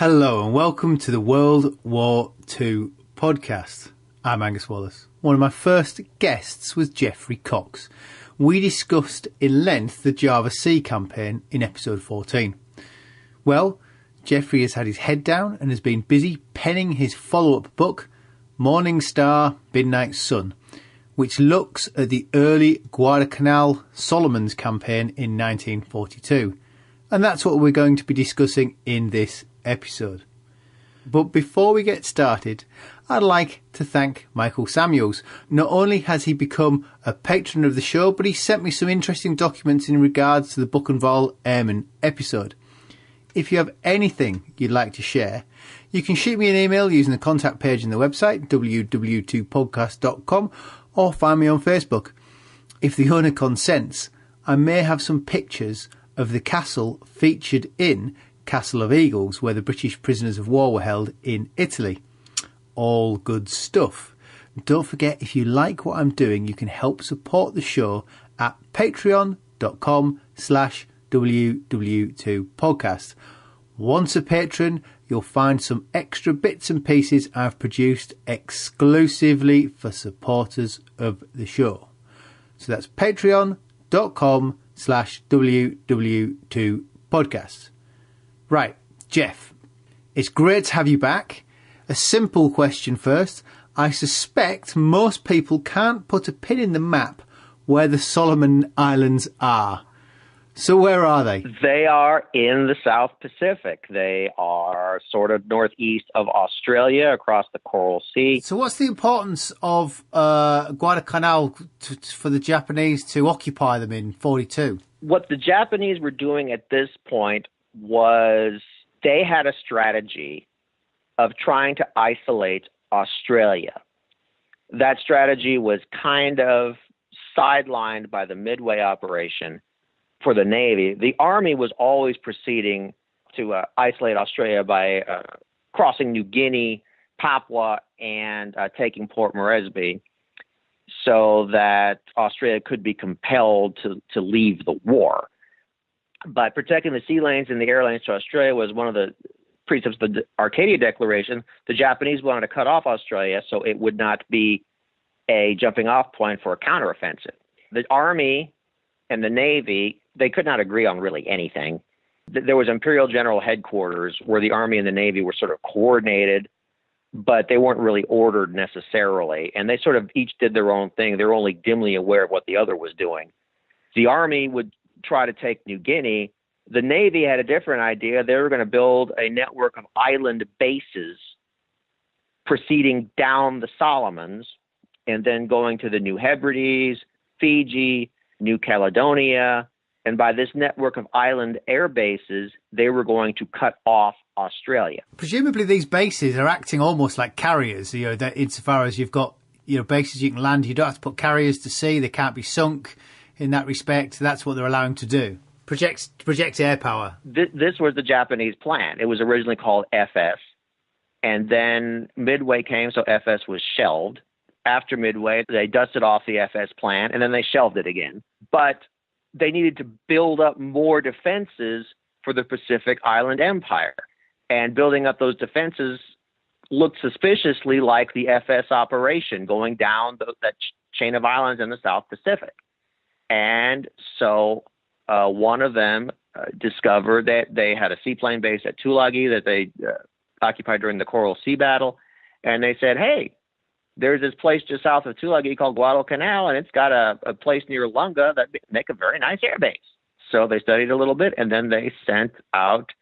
Hello and welcome to the World War II podcast. I'm Angus Wallace. One of my first guests was Jeffrey Cox. We discussed in length the Java Sea campaign in episode 14. Well, Jeffrey has had his head down and has been busy penning his follow-up book, Morning Star, Midnight Sun, which looks at the early Guadalcanal-Solomons campaign in 1942. And that's what we're going to be discussing in this episode. But before we get started, I'd like to thank Michael Samuels. Not only has he become a patron of the show, but he sent me some interesting documents in regards to the Buck and Vol Airmen episode. If you have anything you'd like to share, you can shoot me an email using the contact page on the website, ww2podcast.com, or find me on Facebook. If the owner consents, I may have some pictures of the castle featured in Castle of Eagles, where the British prisoners of war were held in Italy. All good stuff. Don't forget, if you like what I'm doing, you can help support the show at patreon.com/ww2podcast. Once a patron, you'll find some extra bits and pieces I've produced exclusively for supporters of the show. So that's patreon.com/ww2podcast. Right, Jeff, it's great to have you back. A simple question first. I suspect most people can't put a pin in the map where the Solomon Islands are. So where are they? They are in the South Pacific. They are sort of northeast of Australia across the Coral Sea. So what's the importance of Guadalcanal for the Japanese to occupy them in 42? What the Japanese were doing at this point was they had a strategy of trying to isolate Australia. That strategy was kind of sidelined by the Midway operation for the Navy. The Army was always proceeding to isolate Australia by crossing New Guinea, Papua, and taking Port Moresby so that Australia could be compelled to leave the war. But protecting the sea lanes and the air lanes to Australia was one of the precepts of the Arcadia Declaration. The Japanese wanted to cut off Australia so it would not be a jumping off point for a counteroffensive. The Army and the Navy, they could not agree on really anything. There was Imperial General Headquarters where the Army and the Navy were sort of coordinated, but they weren't really ordered necessarily. And they sort of each did their own thing. They were only dimly aware of what the other was doing. The Army would try to take New Guinea. The Navy had a different idea. They were going to build a network of island bases proceeding down the Solomons and then going to the New Hebrides, Fiji, New Caledonia. And by this network of island air bases, they were going to cut off Australia. Presumably these bases are acting almost like carriers, that insofar as you've got bases you can land, you don't have to put carriers to sea, they can't be sunk. In that respect, that's what they're allowing to do. Project air power. This was the Japanese plan. It was originally called FS. And then Midway came, so FS was shelved. After Midway, they dusted off the FS plan, and then they shelved it again. But they needed to build up more defenses for the Pacific Island Empire. And building up those defenses looked suspiciously like the FS operation going down that chain of islands in the South Pacific. And so one of them discovered that they had a seaplane base at Tulagi that they occupied during the Coral Sea Battle. And they said, hey, there's this place just south of Tulagi called Guadalcanal, and it's got a place near Lunga that make a very nice air base. So they studied a little bit, and then they sent out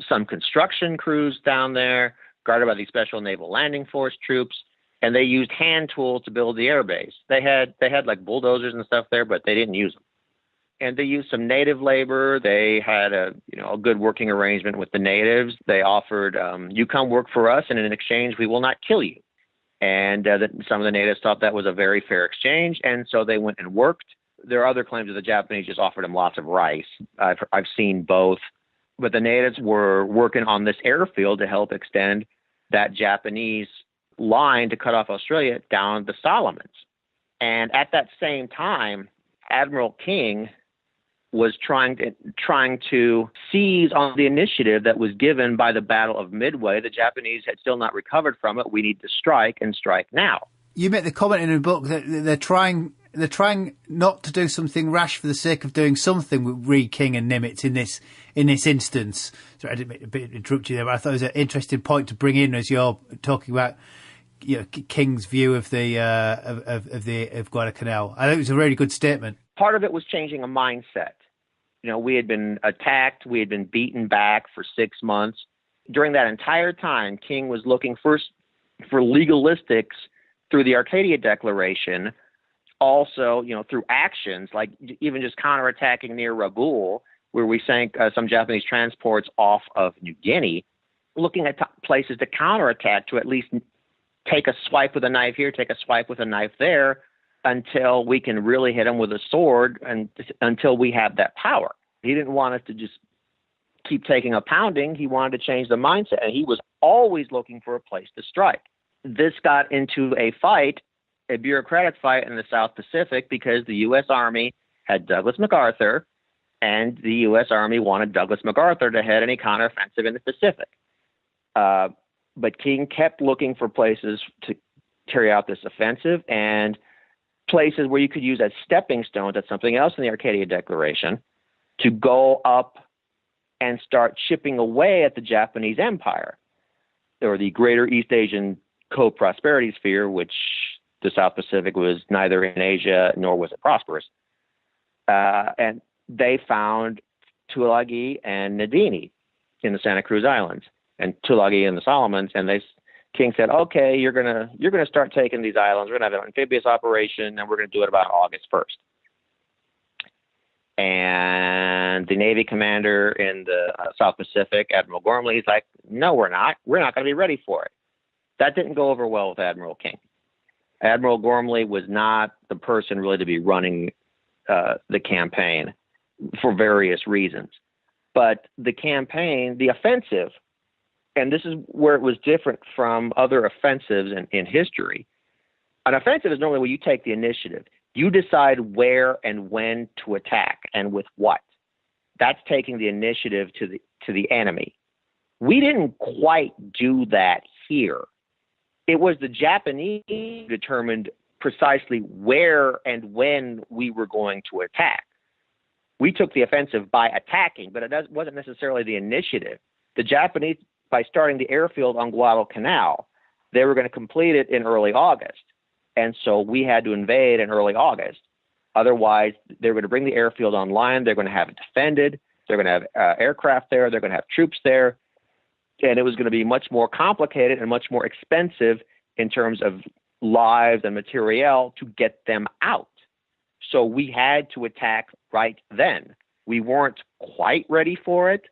some construction crews down there, guarded by the Special Naval Landing Force troops. And they used hand tools to build the airbase. They had like bulldozers and stuff there, but they didn't use them. And they used some native labor. They had a good working arrangement with the natives. They offered, you come work for us, and in exchange, we will not kill you. And some of the natives thought that was a very fair exchange, and so they went and worked. There are other claims that the Japanese just offered them lots of rice. I've seen both. But the natives were working on this airfield to help extend that Japanese line to cut off Australia down the Solomons. And at that same time, Admiral King was trying to seize on the initiative that was given by the Battle of Midway. The Japanese had still not recovered from it. We need to strike, and strike now. You make the comment in the book that they're trying not to do something rash for the sake of doing something with Reed, King, and Nimitz in this instance. Sorry, I didn't interrupt you there, but I thought it was an interesting point to bring in as you're talking about, King's view of the of Guadalcanal. I think it was a really good statement. Part of it was changing a mindset. We had been attacked. We had been beaten back for 6 months. During that entire time, King was looking first for legalistics through the Arcadia Declaration, also, through actions, like even just counterattacking near Rabaul, where we sank some Japanese transports off of New Guinea, looking at places to counterattack, to at least take a swipe with a knife here, take a swipe with a knife there, until we can really hit them with a sword, and until we have that power. He didn't want us to just keep taking a pounding. He wanted to change the mindset, and he was always looking for a place to strike. This got into a fight, a bureaucratic fight in the South Pacific, because the U.S. Army had Douglas MacArthur, and the U.S. Army wanted Douglas MacArthur to head any counteroffensive in the Pacific. But King kept looking for places to carry out this offensive, and places where you could use as stepping stones, that's something else in the Arcadia Declaration, to go up and start chipping away at the Japanese Empire, or the Greater East Asian Co-Prosperity Sphere, which the South Pacific was neither in Asia nor was it prosperous. And they found Tulagi and Nadini in the Santa Cruz Islands, and Tulagi in the Solomons, and King said, okay, you're gonna start taking these islands. We're gonna have an amphibious operation, and we're gonna do it about August 1st. And the Navy commander in the South Pacific, Admiral Gormley, he's like, no, we're not. We're not gonna be ready for it. That didn't go over well with Admiral King. Admiral Gormley was not the person really to be running the campaign for various reasons. But the campaign, the offensive, and this is where it was different from other offensives in history. An offensive is normally where you take the initiative. You decide where and when to attack and with what. That's taking the initiative to the enemy. We didn't quite do that here. It was the Japanese who determined precisely where and when we were going to attack. We took the offensive by attacking, but it wasn't necessarily the initiative. The Japanese, by starting the airfield on Guadalcanal, they were going to complete it in early August. And so we had to invade in early August. Otherwise, they were going to bring the airfield online. They're going to have it defended. They're going to have aircraft there. They're going to have troops there. And it was going to be much more complicated and much more expensive in terms of lives and materiel to get them out. So we had to attack right then. We weren't quite ready for it.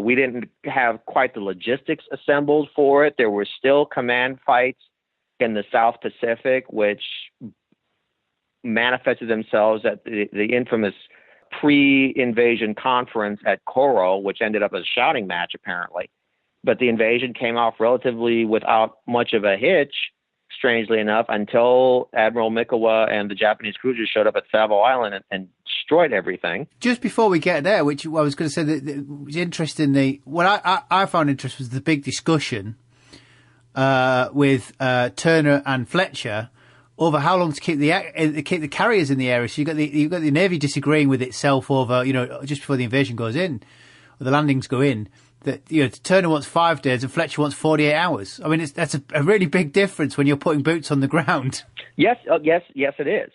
We didn't have quite the logistics assembled for it. There were still command fights in the South Pacific, which manifested themselves at the infamous pre-invasion conference at Coro, which ended up as a shouting match, apparently. But the invasion came off relatively without much of a hitch, strangely enough, until Admiral Mikawa and the Japanese cruisers showed up at Savile Island and destroyed everything. Just before we get there, which I was going to say that was interesting, what I found interesting was the big discussion with Turner and Fletcher over how long to keep the carriers in the area. So you've got the Navy disagreeing with itself over, just before the invasion goes in, or the landings go in, that, Turner wants 5 days and Fletcher wants 48 hours. I mean, that's a really big difference when you're putting boots on the ground. Yes, it is.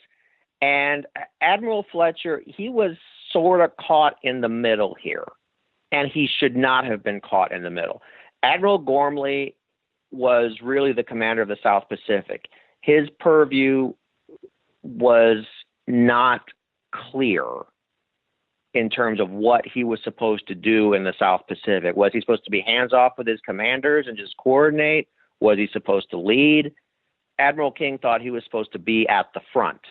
And Admiral Fletcher, he was sort of caught in the middle here, and he should not have been caught in the middle. Admiral Gormley was really the commander of the South Pacific. His purview was not clear in terms of what he was supposed to do in the South Pacific. Was he supposed to be hands-off with his commanders and just coordinate? Was he supposed to lead? Admiral King thought he was supposed to be at the front.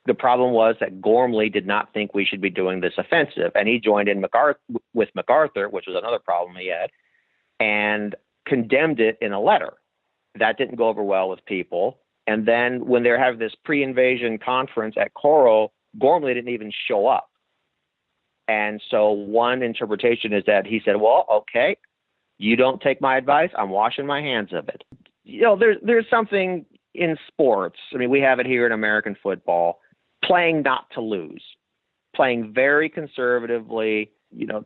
The problem was that Gormley did not think we should be doing this offensive, and he joined in with MacArthur, which was another problem he had, and condemned it in a letter. That didn't go over well with people. And then when they were having this pre-invasion conference at Coro, Gormley didn't even show up. And so one interpretation is that he said, well, okay, you don't take my advice, I'm washing my hands of it. There's something in sports. I mean, we have it here in American football, playing not to lose, playing very conservatively,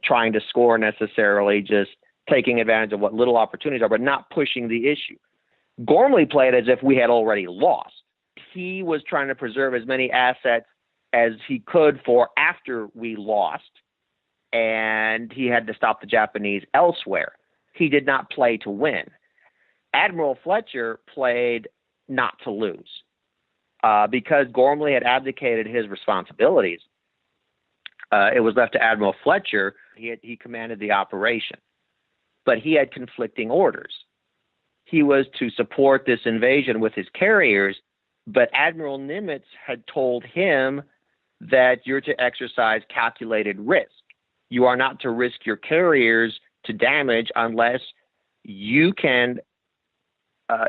trying to score necessarily, just taking advantage of what little opportunities are, but not pushing the issue. Gormley played as if we had already lost. He was trying to preserve as many assets as he could for after we lost, and he had to stop the Japanese elsewhere. He did not play to win. Admiral Fletcher played not to lose. Because Gormley had abdicated his responsibilities, it was left to Admiral Fletcher. He commanded the operation, but he had conflicting orders. He was to support this invasion with his carriers, but Admiral Nimitz had told him that you're to exercise calculated risk. You are not to risk your carriers to damage unless you can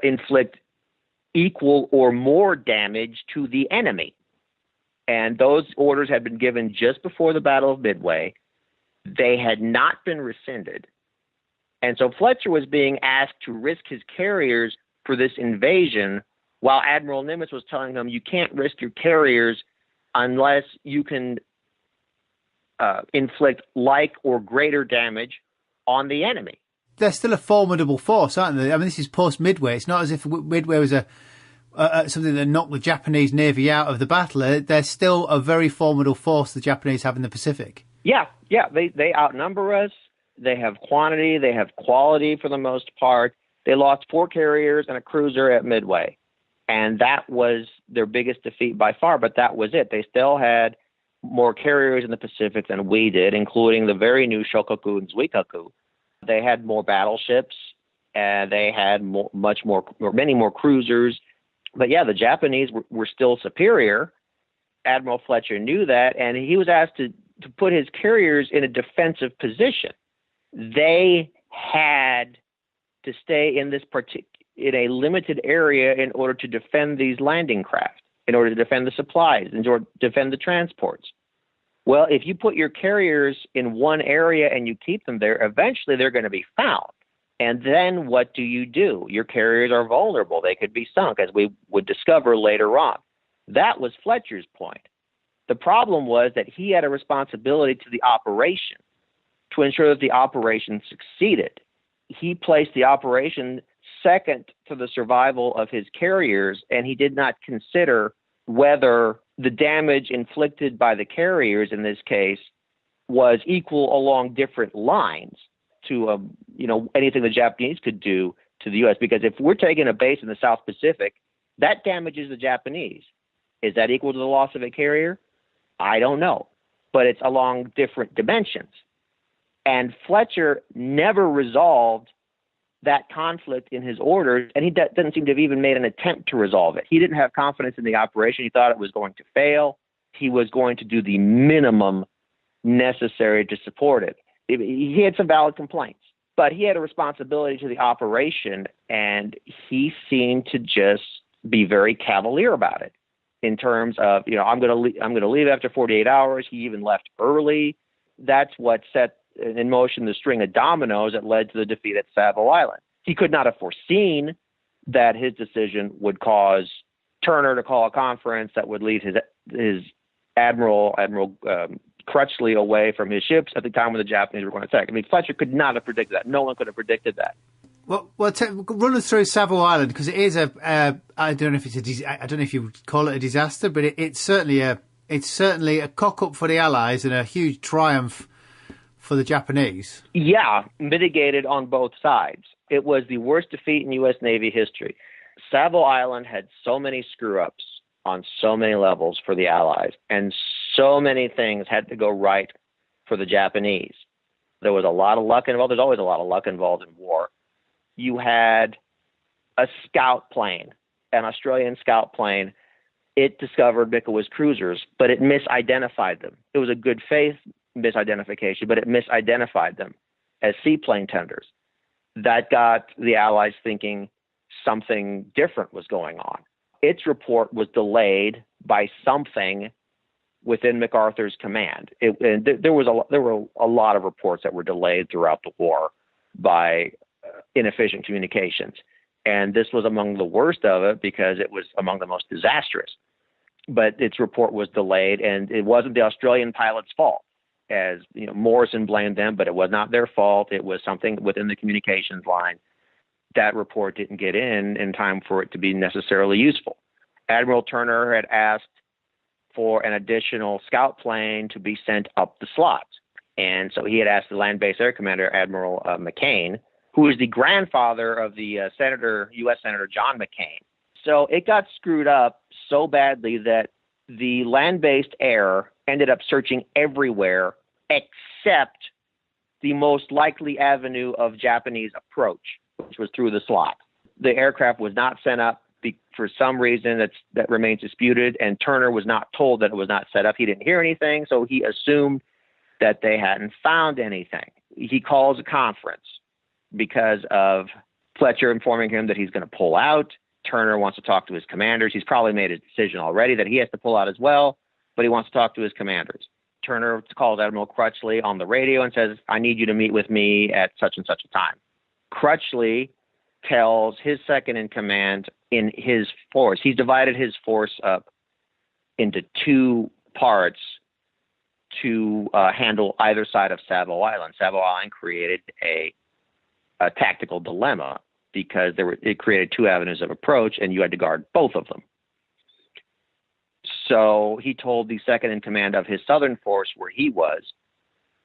inflict equal or more damage to the enemy. And those orders had been given just before the Battle of Midway. They had not been rescinded. And so Fletcher was being asked to risk his carriers for this invasion, while Admiral Nimitz was telling him you can't risk your carriers unless you can inflict like or greater damage on the enemy. They're still a formidable force, aren't they? I mean, this is post-Midway. It's not as if Midway was something that knocked the Japanese Navy out of the battle. They're still a very formidable force the Japanese have in the Pacific. Yeah. They outnumber us. They have quantity. They have quality for the most part. They lost 4 carriers and a cruiser at Midway. And that was their biggest defeat by far, but that was it. They still had more carriers in the Pacific than we did, including the very new Shokoku and Zuikaku. They had more battleships, and they had many more cruisers. But yeah, the Japanese were still superior. Admiral Fletcher knew that, and he was asked to put his carriers in a defensive position. They had to stay in in a limited area in order to defend these landing craft, in order to defend the supplies, in order to defend the transports. Well, if you put your carriers in one area and you keep them there, eventually they're going to be found. And then what do? Your carriers are vulnerable. They could be sunk, as we would discover later on. That was Fletcher's point. The problem was that he had a responsibility to the operation to ensure that the operation succeeded. He placed the operation second to the survival of his carriers, and he did not consider whether the damage inflicted by the carriers in this case was equal along different lines to anything the Japanese could do to the U.S. Because if we're taking a base in the South Pacific, that damages the Japanese. Is that equal to the loss of a carrier? I don't know, but it's along different dimensions. And Fletcher never resolved that conflict in his orders, and he doesn't seem to have even made an attempt to resolve it. He didn't have confidence in the operation. He thought it was going to fail. He was going to do the minimum necessary to support it. He had some valid complaints, but he had a responsibility to the operation, and he seemed to just be very cavalier about it in terms of, I'm going to leave after 48 hours. He even left early. That's what set in motion the string of dominoes that led to the defeat at Savile Island. He could not have foreseen that his decision would cause Turner to call a conference that would lead his Admiral Crutchley away from his ships at the time when the Japanese were going to attack. I mean, Fletcher could not have predicted that. No one could have predicted that. Well, run us through Savile Island, because it is I don't know if you would call it a disaster, but it's certainly a cock up for the Allies and a huge triumph for the Japanese. Yeah, mitigated on both sides. It was the worst defeat in U.S. Navy history. Savile Island had so many screw-ups on so many levels for the Allies, and so many things had to go right for the Japanese. There was a lot of luck involved. There's always a lot of luck involved in war. You had a scout plane, an Australian scout plane. It discovered Mikawa's cruisers, but it misidentified them. It was a good faith misidentification, but it misidentified them as seaplane tenders. That got the Allies thinking something different was going on. Its report was delayed by something within MacArthur's command. There were a lot of reports that were delayed throughout the war by inefficient communications. And this was among the worst of it because it was among the most disastrous. But its report was delayed, and it wasn't the Australian pilot's fault. As you know, Morrison blamed them, but it was not their fault. It was something within the communications line. That report didn't get in time for it to be necessarily useful. Admiral Turner had asked for an additional scout plane to be sent up the slot. And so he had asked the land-based air commander, Admiral McCain, who is the grandfather of the U.S. Senator John McCain. So it got screwed up so badly that the land-based air ended up searching everywhere except the most likely avenue of Japanese approach, which was through the slot. The aircraft was not sent up for some reason that remains disputed, and Turner was not told that it was not set up. He didn't hear anything, so he assumed that they hadn't found anything. He calls a conference because of Fletcher informing him that he's going to pull out. Turner wants to talk to his commanders. He's probably made a decision already that he has to pull out as well, but he wants to talk to his commanders. Turner calls Admiral Crutchley on the radio and says, I need you to meet with me at such and such a time. Crutchley tells his second in command in his force. He's divided his force up into two parts to handle either side of Savile Island. Savile Island created a tactical dilemma because it created two avenues of approach, and you had to guard both of them. So he told the second in command of his southern force, where he was,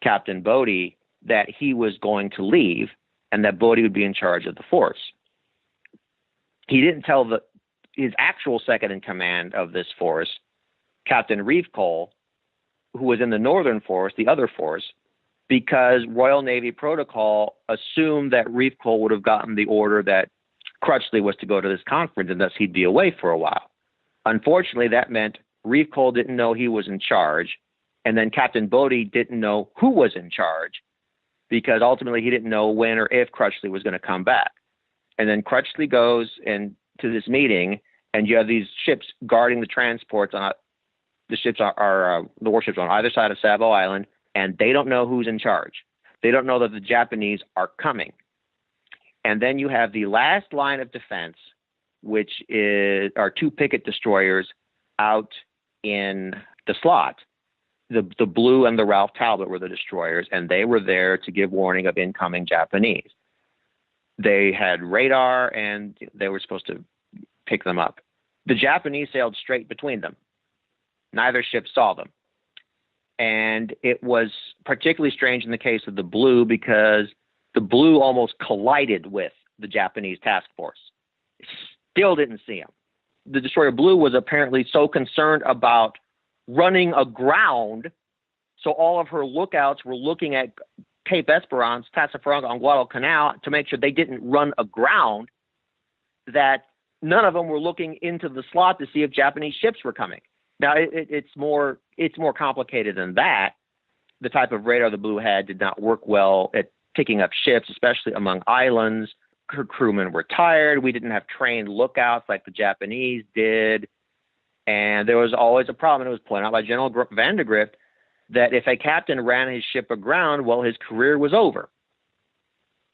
Captain Bodie, that he was going to leave and that Bodie would be in charge of the force. He didn't tell his actual second in command of this force, Captain Reeve-Cole, who was in the northern force, the other force, because Royal Navy protocol assumed that Reeve-Cole would have gotten the order that Crutchley was to go to this conference and thus he'd be away for a while. Unfortunately, that meant Reeve-Cole didn't know he was in charge, and then Captain Bodie didn't know who was in charge because ultimately he didn't know when or if Crutchley was going to come back. And then Crutchley goes to this meeting, and you have these ships guarding the transports. The ships are the warships on either side of Savile Island, and they don't know who's in charge. They don't know that the Japanese are coming. And then you have the last line of defense, which are two picket destroyers out in the slot. The Blue and the Ralph Talbot were the destroyers, and they were there to give warning of incoming Japanese. They had radar, and they were supposed to pick them up. The Japanese sailed straight between them. Neither ship saw them. And it was particularly strange in the case of the Blue because the Blue almost collided with the Japanese task force. Still didn't see him. The destroyer Blue was apparently so concerned about running aground, so all of her lookouts were looking at Cape Esperance, Tassafaronga, and Guadalcanal to make sure they didn't run aground, that none of them were looking into the slot to see if Japanese ships were coming. Now, it's more complicated than that. The type of radar the Blue had did not work well at picking up ships, especially among islands. Her crewmen were tired. We didn't have trained lookouts like the Japanese did. And there was always a problem. It was pointed out by General Vandegrift that if a captain ran his ship aground, well, his career was over.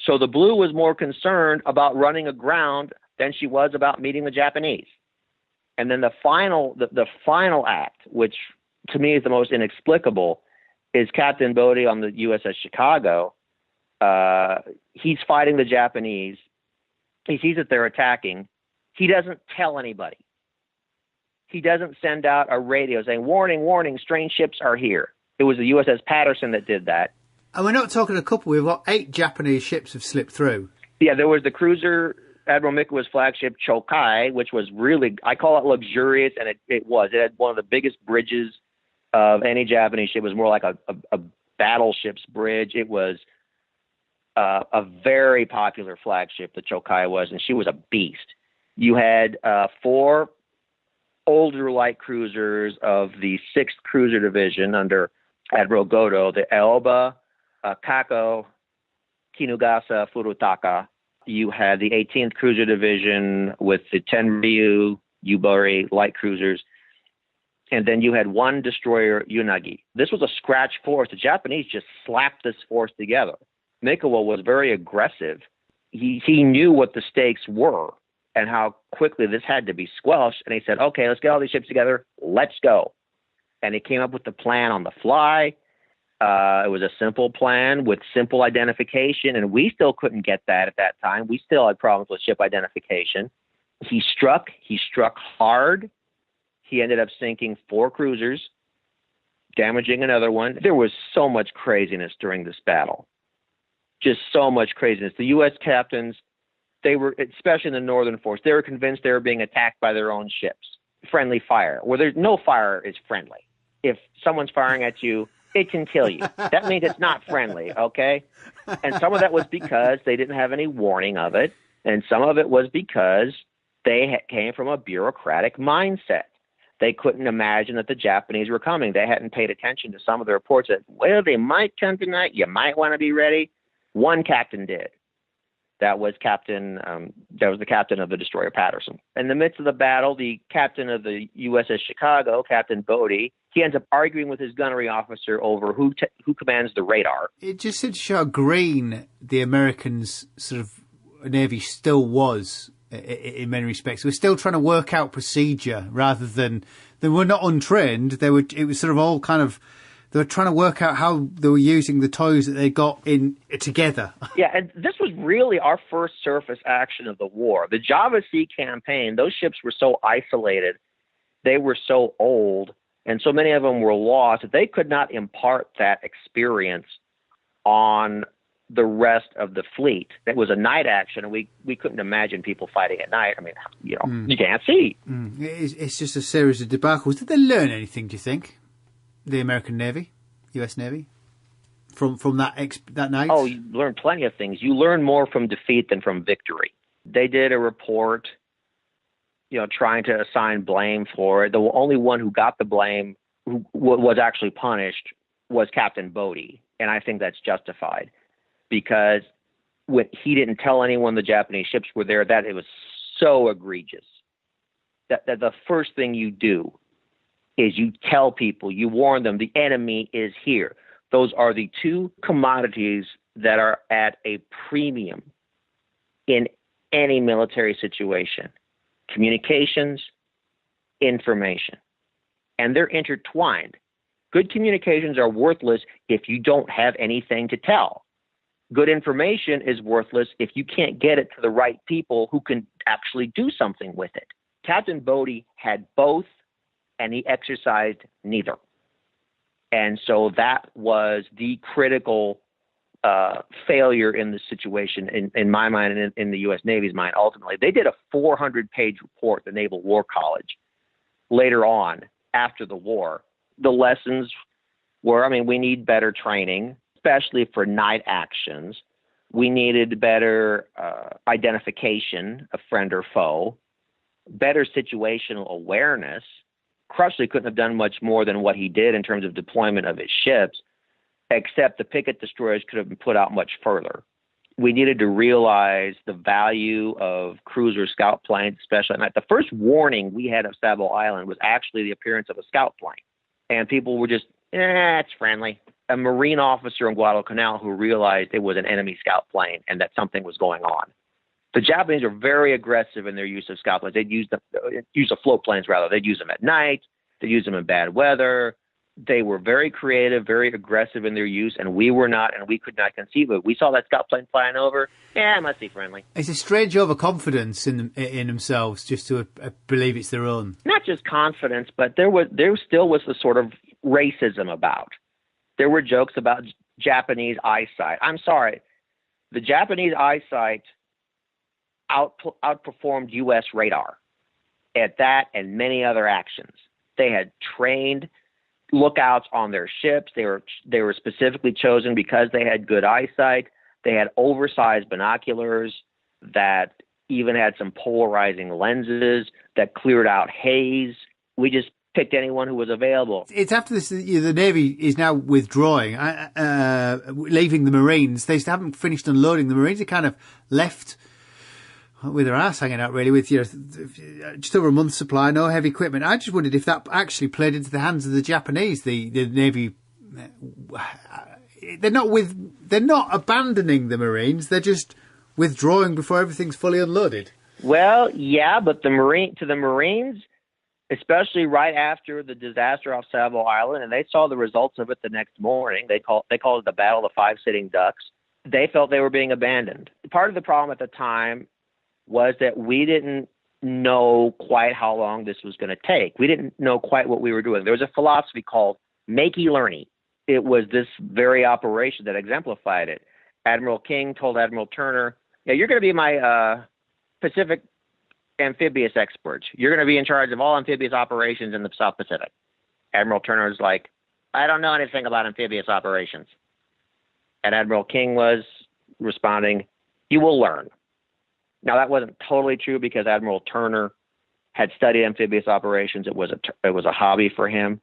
So the Blue was more concerned about running aground than she was about meeting the Japanese. And then the final act, which to me is the most inexplicable, is Captain Bodie on the USS Chicago. He's fighting the Japanese. He sees that they're attacking. He doesn't tell anybody. He doesn't send out a radio saying, warning, warning, strange ships are here. It was the USS Patterson that did that. And we're not talking a couple. We've got 8 Japanese ships have slipped through. Yeah, there was the cruiser, Admiral Mikawa's flagship Chokai, which was really, I call it luxurious, and it was. It had one of the biggest bridges of any Japanese ship. It was more like a battleship's bridge. It was a very popular flagship, the Chokai was, and she was a beast. You had 4 older light cruisers of the 6th Cruiser Division under Admiral Goto, the Aoba, Kako, Kinugasa, Furutaka. You had the 18th Cruiser Division with the Tenryu, Yubari light cruisers. And then you had one destroyer, Unagi. This was a scratch force. The Japanese just slapped this force together. Mikawa was very aggressive. He knew what the stakes were and how quickly this had to be squelched. And he said, okay, let's get all these ships together. Let's go. And he came up with the plan on the fly. It was a simple plan with simple identification, and we still couldn't get that at that time. We still had problems with ship identification. He struck hard. He ended up sinking 4 cruisers, damaging another one. There was so much craziness during this battle. Just so much craziness. The U.S. captains, they were, especially in the Northern Force, they were convinced they were being attacked by their own ships. Friendly fire. Where there's no fire is friendly. If someone's firing at you, it can kill you. That means it's not friendly, okay? And some of that was because they didn't have any warning of it, and some of it was because they came from a bureaucratic mindset. They couldn't imagine that the Japanese were coming. They hadn't paid attention to some of the reports that, well, they might come tonight. You might want to be ready. One captain did. That was the captain of the destroyer Patterson. In the midst of the battle, the captain of the USS Chicago, Captain Bodie, he ends up arguing with his gunnery officer over who commands the radar. It just said to show how green the Americans' sort of Navy still was in many respects. They were still trying to work out procedure rather than they were not untrained. It was sort of all kind of. They were trying to work out how they were using the toys that they got in together. Yeah, and this was really our first surface action of the war. The Java Sea campaign, those ships were so isolated, they were so old, and so many of them were lost that they could not impart that experience on the rest of the fleet. It was a night action, and we couldn't imagine people fighting at night. I mean, you can't see. It's just a series of debacles. Did they learn anything, do you think? The American Navy, U.S. Navy, from that night? Oh, you learn plenty of things. You learn more from defeat than from victory. They did a report, trying to assign blame for it. The only one who got the blame, who was actually punished, was Captain Bodie, and I think that's justified because when he didn't tell anyone the Japanese ships were there, that it was so egregious that the first thing you do is you tell people, you warn them, the enemy is here. Those are the 2 commodities that are at a premium in any military situation: communications, information. And they're intertwined. Good communications are worthless if you don't have anything to tell. Good information is worthless if you can't get it to the right people who can actually do something with it. Captain Bodie had both, and he exercised neither. And so that was the critical failure in the situation, in my mind and in the U.S. Navy's mind. Ultimately, they did a 400-page report, the Naval War College, later on, after the war. The lessons were, we need better training, especially for night actions. We needed better identification of friend or foe, better situational awareness. Crutchley couldn't have done much more than what he did in terms of deployment of his ships, except the picket destroyers could have been put out much further. We needed to realize the value of cruiser scout planes, especially at night. The first warning we had of Savile Island was actually the appearance of a scout plane. And people were just, it's friendly. A Marine officer in Guadalcanal who realized it was an enemy scout plane and that something was going on. The Japanese are very aggressive in their use of scout planes. They'd use of float planes rather. They'd use them at night. They'd use them in bad weather. They were very creative, very aggressive in their use, and we were not, and we could not conceive of it. We saw that scout plane flying over. It must be friendly. It's a strange overconfidence in themselves just to believe it's their own. Not just confidence, but there still was the sort of racism about. There were jokes about Japanese eyesight. I'm sorry. The Japanese eyesight outperformed U.S. radar at that and many other actions. They had trained lookouts on their ships. They were specifically chosen because they had good eyesight. They had oversized binoculars that even had some polarizing lenses that cleared out haze. We just picked anyone who was available. It's after this, the Navy is now withdrawing, leaving the Marines. They haven't finished unloading. The Marines are kind of left with their ass hanging out, really, with just over a month's supply, no heavy equipment. I just wondered if that actually played into the hands of the Japanese, the Navy. They're not abandoning the Marines. They're just withdrawing before everything's fully unloaded. Well, yeah, but the Marines, especially right after the disaster off Savile Island, and they saw the results of it the next morning. They called it the Battle of the Five Sitting Ducks. They felt they were being abandoned. Part of the problem at the time was that we didn't know quite how long this was going to take. We didn't know quite what we were doing. There was a philosophy called makey-learny. It was this very operation that exemplified it. Admiral King told Admiral Turner, "Yeah, you're going to be my Pacific amphibious expert. You're going to be in charge of all amphibious operations in the South Pacific." Admiral Turner was like, "I don't know anything about amphibious operations." And Admiral King was responding, "You will learn." Now, that wasn't totally true because Admiral Turner had studied amphibious operations. It was a hobby for him.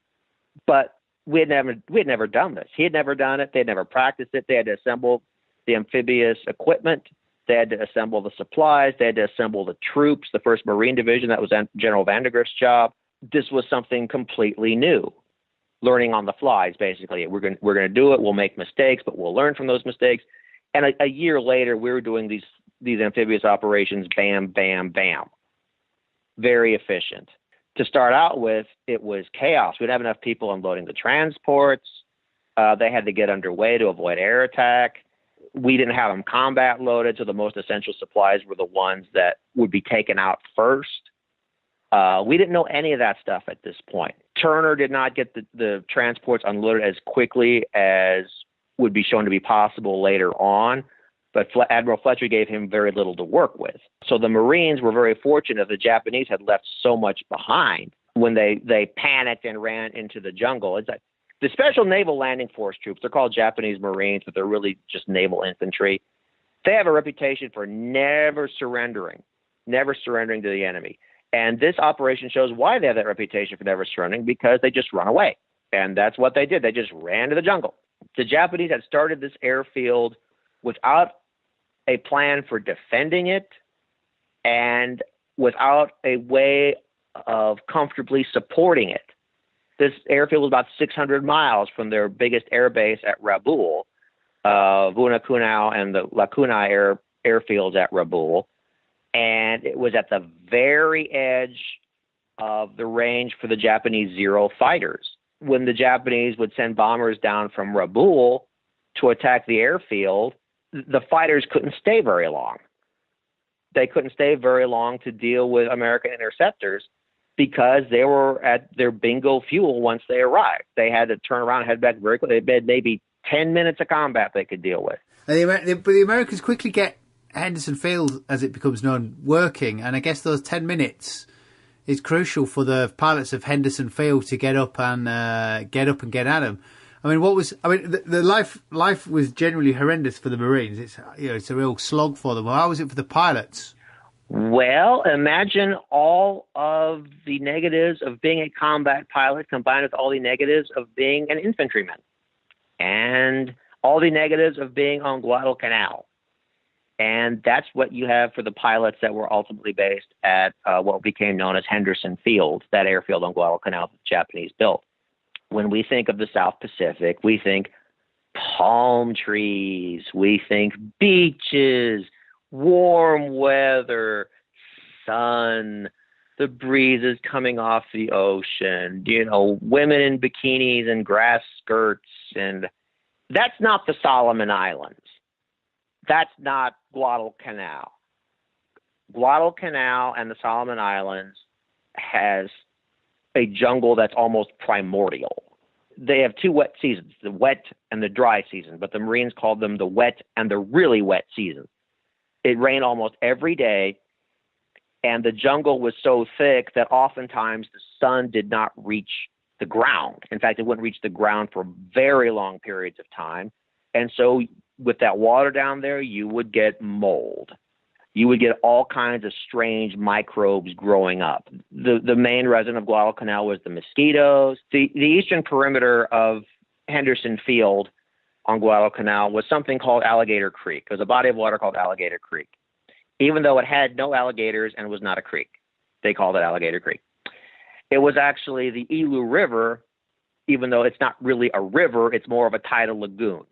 But we had never done this. He had never done it. They had never practiced it. They had to assemble the amphibious equipment. They had to assemble the supplies. They had to assemble the troops, the 1st Marine Division. That was General Vandergrift's job. This was something completely new. Learning on the flies, basically. We're going to do it. We'll make mistakes, but we'll learn from those mistakes. And a year later, we were doing these amphibious operations, bam, bam, bam. Very efficient. To start out with, it was chaos. We didn't have enough people unloading the transports. They had to get underway to avoid air attack. We didn't have them combat loaded, so the most essential supplies were the ones that would be taken out first. We didn't know any of that stuff at this point. Turner did not get the transports unloaded as quickly as would be shown to be possible later on, but Admiral Fletcher gave him very little to work with. So the Marines were very fortunate. The Japanese had left so much behind when they panicked and ran into the jungle. It's like the Special Naval Landing Force troops, they're called Japanese Marines, but they're really just naval infantry. They have a reputation for never surrendering to the enemy. And this operation shows why they have that reputation for never surrendering, because they just run away. And that's what they did. They just ran to the jungle. The Japanese had started this airfield without a plan for defending it and without a way of comfortably supporting it. This airfield was about 600 miles from their biggest air base at Rabaul, Guadalcanal and the Lacuna airfields at Rabaul. And it was at the very edge of the range for the Japanese Zero fighters. When the Japanese would send bombers down from Rabaul to attack the airfield, the fighters couldn't stay very long. They couldn't stay very long to deal with American interceptors because they were at their bingo fuel once they arrived. They had to turn around and head back very quickly. They had maybe 10 minutes of combat they could deal with. But the Americans quickly get Henderson Field, as it becomes known, working, and I guess those 10 minutes is crucial for the pilots of Henderson Field to get up and get at them. I mean, the life was generally horrendous for the Marines. It's a real slog for them. How was it for the pilots? Well, imagine all of the negatives of being a combat pilot combined with all the negatives of being an infantryman and all the negatives of being on Guadalcanal. And that's what you have for the pilots that were ultimately based at what became known as Henderson Field, that airfield on Guadalcanal that the Japanese built. When we think of the South Pacific, we think palm trees, we think beaches, warm weather, sun, the breezes coming off the ocean, women in bikinis and grass skirts. And that's not the Solomon Islands. That's not Guadalcanal. Guadalcanal and the Solomon Islands has a jungle that's almost primordial. They have two wet seasons, the wet and the dry season, but the Marines called them the wet and the really wet season. It rained almost every day, and the jungle was so thick that oftentimes the sun did not reach the ground. In fact, it wouldn't reach the ground for very long periods of time. And so with that water down there, you would get mold. You would get all kinds of strange microbes growing up. The main resident of Guadalcanal was the mosquitoes. The eastern perimeter of Henderson Field on Guadalcanal was something called Alligator Creek. There was a body of water called Alligator Creek. even though it had no alligators and was not a creek. They called it Alligator Creek. It was actually the Elu River, even though it's not really a river, it's more of a tidal lagoon.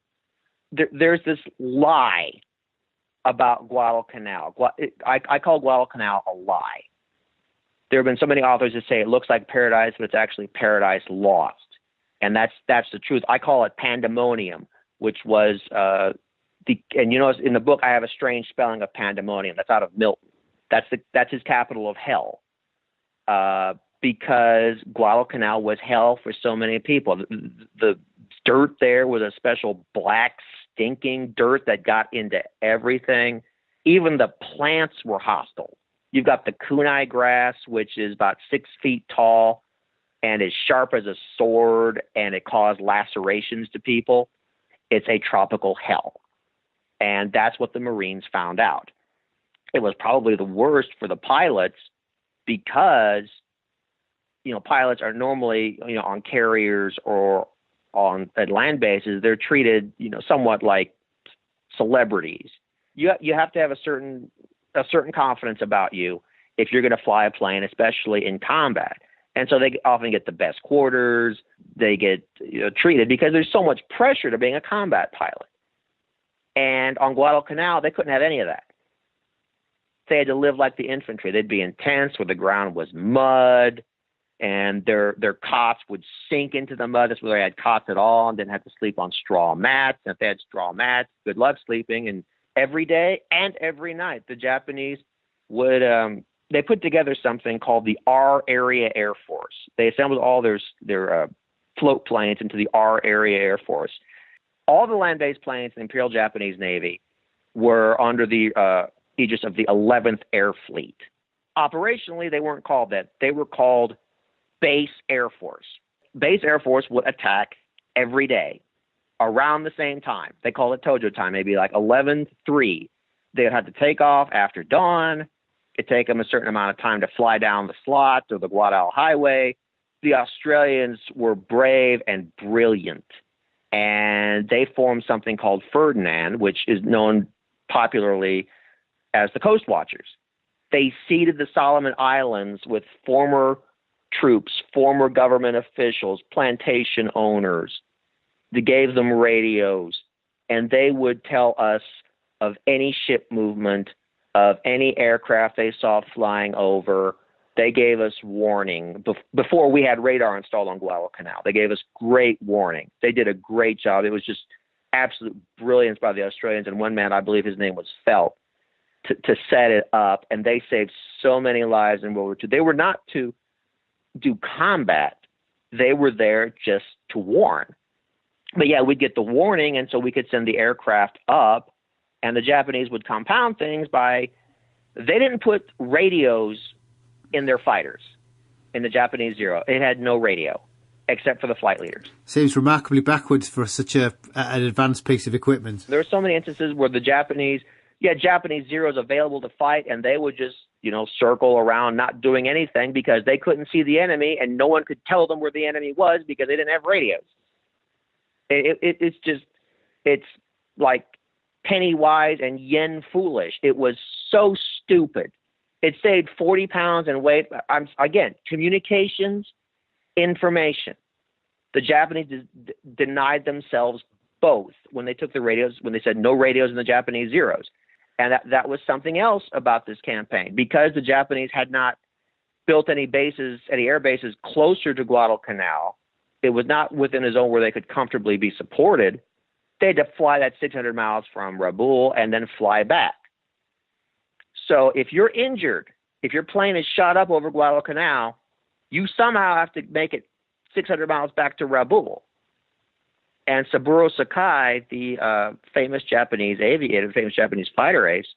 There's this lie about Guadalcanal. I call Guadalcanal a lie. There have been so many authors that say it looks like paradise, but it's actually paradise lost. And that's the truth. I call it pandemonium, which was and you know, in the book I have a strange spelling of pandemonium. That's out of Milton. That's his capital of hell. Because Guadalcanal was hell for so many people. The dirt there was a special black stinking dirt that got into everything. Even the plants were hostile. You've got the kunai grass, which is about 6 feet tall and as sharp as a sword, and it caused lacerations to people. It's a tropical hell. And that's what the Marines found out. It was probably the worst for the pilots because, you know, pilots are normally, you know, on carriers or at land bases. They're treated, you know, somewhat like celebrities. You have to have a certain confidence about you if you're going to fly a plane, especially in combat. And so they often get the best quarters. They get, you know, treated because there's so much pressure to being a combat pilot. And on Guadalcanal, they couldn't have any of that. They had to live like the infantry. They'd be in tents where the ground was mud, and their cots would sink into the mud. That's where they had cots at all and didn't have to sleep on straw mats. And if they had straw mats, good luck sleeping. And every day and every night, the Japanese would they put together something called the R Area Air Force. They assembled all their float planes into the R Area Air Force. All the land-based planes in the Imperial Japanese Navy were under the aegis of the 11th Air Fleet. Operationally, they weren't called that. They were called Base Air Force. Base Air Force would attack every day around the same time. They call it Tojo time, maybe like 11:03. They would have to take off after dawn. It'd take them a certain amount of time to fly down the slot or the Guadalcanal Highway. The Australians were brave and brilliant, and they formed something called Ferdinand, which is known popularly as the Coast Watchers. They seeded the Solomon Islands with former troops, former government officials, plantation owners. They gave them radios, and they would tell us of any ship movement, of any aircraft they saw flying over. They gave us warning before we had radar installed on Guadalcanal. They gave us great warning. They did a great job. It was just absolute brilliance by the Australians. And one man, I believe his name was Felt, to set it up. And they saved so many lives in World War II. They were not to do combat. They were there just to warn. But yeah, we'd get the warning, and so we could send the aircraft up, and the Japanese would compound things by, they didn't put radios in their fighters, in the Japanese Zero. It had no radio, except for the flight leaders. Seems remarkably backwards for such an advanced piece of equipment. There are so many instances where the Japanese Zeros available to fight, and they would just, you know, circle around not doing anything because they couldn't see the enemy, and no one could tell them where the enemy was because they didn't have radios. It's like penny wise and yen foolish. It was so stupid. It saved 40 pounds in weight. Again, communications, information. The Japanese denied themselves both when they took the radios, when they said no radios in the Japanese Zeros. And that was something else about this campaign. Because the Japanese had not built any air bases closer to Guadalcanal, it was not within a zone where they could comfortably be supported. They had to fly that 600 miles from Rabaul and then fly back. So if you're injured, if your plane is shot up over Guadalcanal, you somehow have to make it 600 miles back to Rabaul. And Saburo Sakai, the famous Japanese aviator, famous Japanese fighter ace,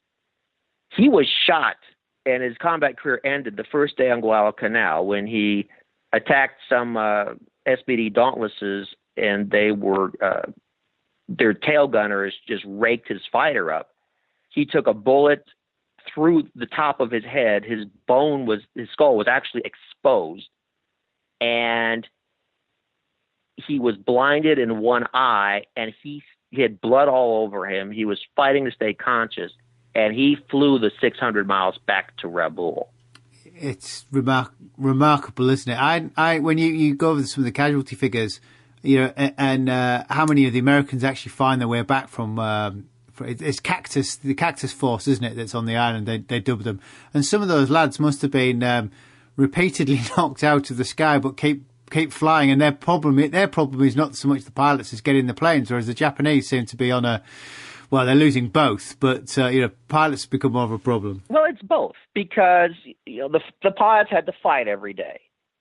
he was shot, and his combat career ended the first day on Guadalcanal when he attacked some SBD Dauntlesses, and they were their tail gunners just raked his fighter up. He took a bullet through the top of his head. His skull was actually exposed, and he was blinded in one eye, and he had blood all over him. He was fighting to stay conscious, and he flew the 600 miles back to Rabaul. It's remarkable, isn't it? I when you go over some of the casualty figures, and how many of the Americans actually find their way back from it's the Cactus Force, isn't it? That's on the island. They dub them, and some of those lads must have been repeatedly knocked out of the sky, but keep flying. And their problem is not so much the pilots as getting the planes, whereas the Japanese seem to be on well, they're losing both, but pilots become more of a problem. Well, it's both, because the pilots had to fight every day,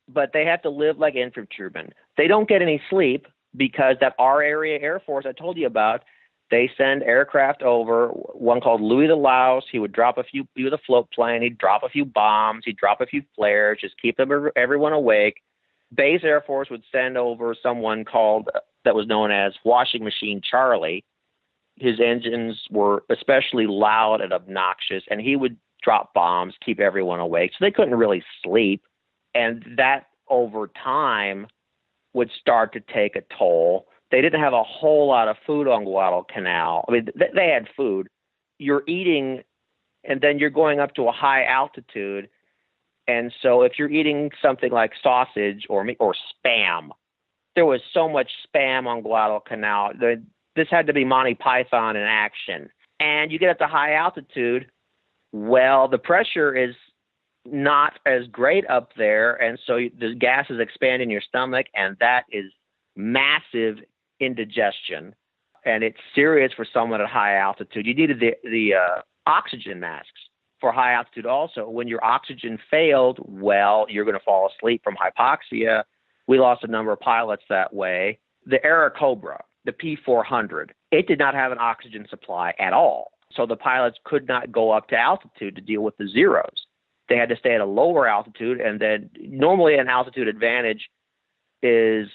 but they have to live like infantrymen. They don't get any sleep because that R area Air Force I told you about, they send aircraft over, one called Louis the Louse. He would he was a float plane. He'd drop a few bombs. He'd drop a few flares, just keep everyone awake. Base Air Force would send over someone that was known as Washing Machine Charlie. His engines were especially loud and obnoxious, and he would drop bombs, keep everyone awake. So they couldn't really sleep. And that over time would start to take a toll. They didn't have a whole lot of food on Guadalcanal. I mean, they had food. You're eating, and then you're going up to a high altitude. And so if you're eating something like sausage or meat or Spam, there was so much Spam on Guadalcanal. This had to be Monty Python in action. And you get up to high altitude, well, the pressure is not as great up there, and so the gases expand in your stomach, and that is massive indigestion, and it's serious for someone at high altitude. You needed the oxygen masks for high altitude also. When your oxygen failed, well, you're going to fall asleep from hypoxia. We lost a number of pilots that way. The Airacobra, the P-400, it did not have an oxygen supply at all. So the pilots could not go up to altitude to deal with the zeros. They had to stay at a lower altitude, and then normally an altitude advantage is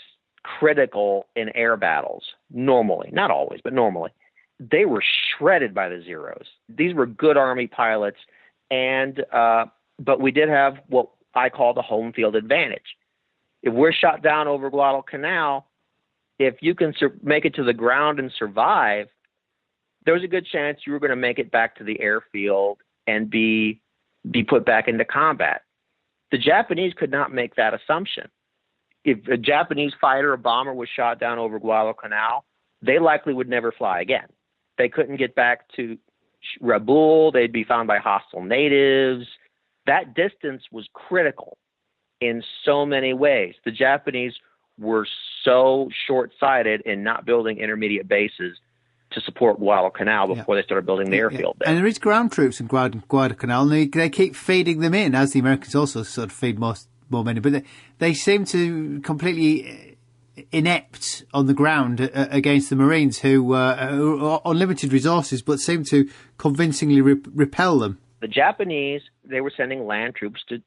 critical in air battles. Normally, not always, but normally. They were shredded by the zeros. These were good Army pilots, and but we did have what I call the home field advantage. If we're shot down over Guadalcanal, if you can make it to the ground and survive, there was a good chance you were going to make it back to the airfield and be put back into combat. The Japanese could not make that assumption. If a Japanese fighter or bomber was shot down over Guadalcanal, they likely would never fly again. They couldn't get back to Rabaul. They'd be found by hostile natives. That distance was critical in so many ways. The Japanese were so short-sighted in not building intermediate bases to support Guadalcanal before they started building the airfield there. And there is ground troops in Guadalcanal, and they keep feeding them in, as the Americans also sort of feed more many. But they seem to completely inept on the ground against the Marines, who are on limited resources, but seem to convincingly repel them. The Japanese, they were sending land troops to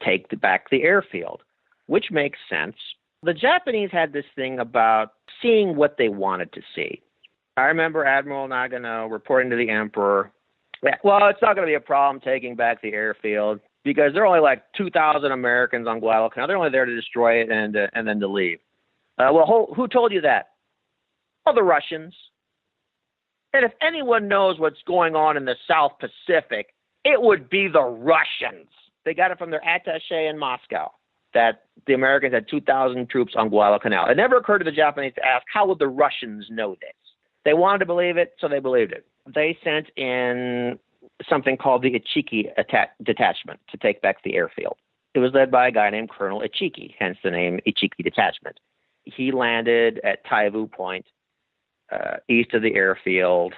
take back the airfield, which makes sense. The Japanese had this thing about seeing what they wanted to see. I remember Admiral Nagano reporting to the Emperor, well, it's not going to be a problem taking back the airfield because there are only like 2,000 Americans on Guadalcanal. They're only there to destroy it and then to leave. Well, who told you that? Well, the Russians. And if anyone knows what's going on in the South Pacific, it would be the Russians. They got it from their attaché in Moscow that the Americans had 2,000 troops on Guadalcanal. It never occurred to the Japanese to ask, how would the Russians know this? They wanted to believe it, so they believed it. They sent in something called the Ichiki Detachment to take back the airfield. It was led by a guy named Colonel Ichiki, hence the name Ichiki Detachment. He landed at Taivu Point, east of the airfield,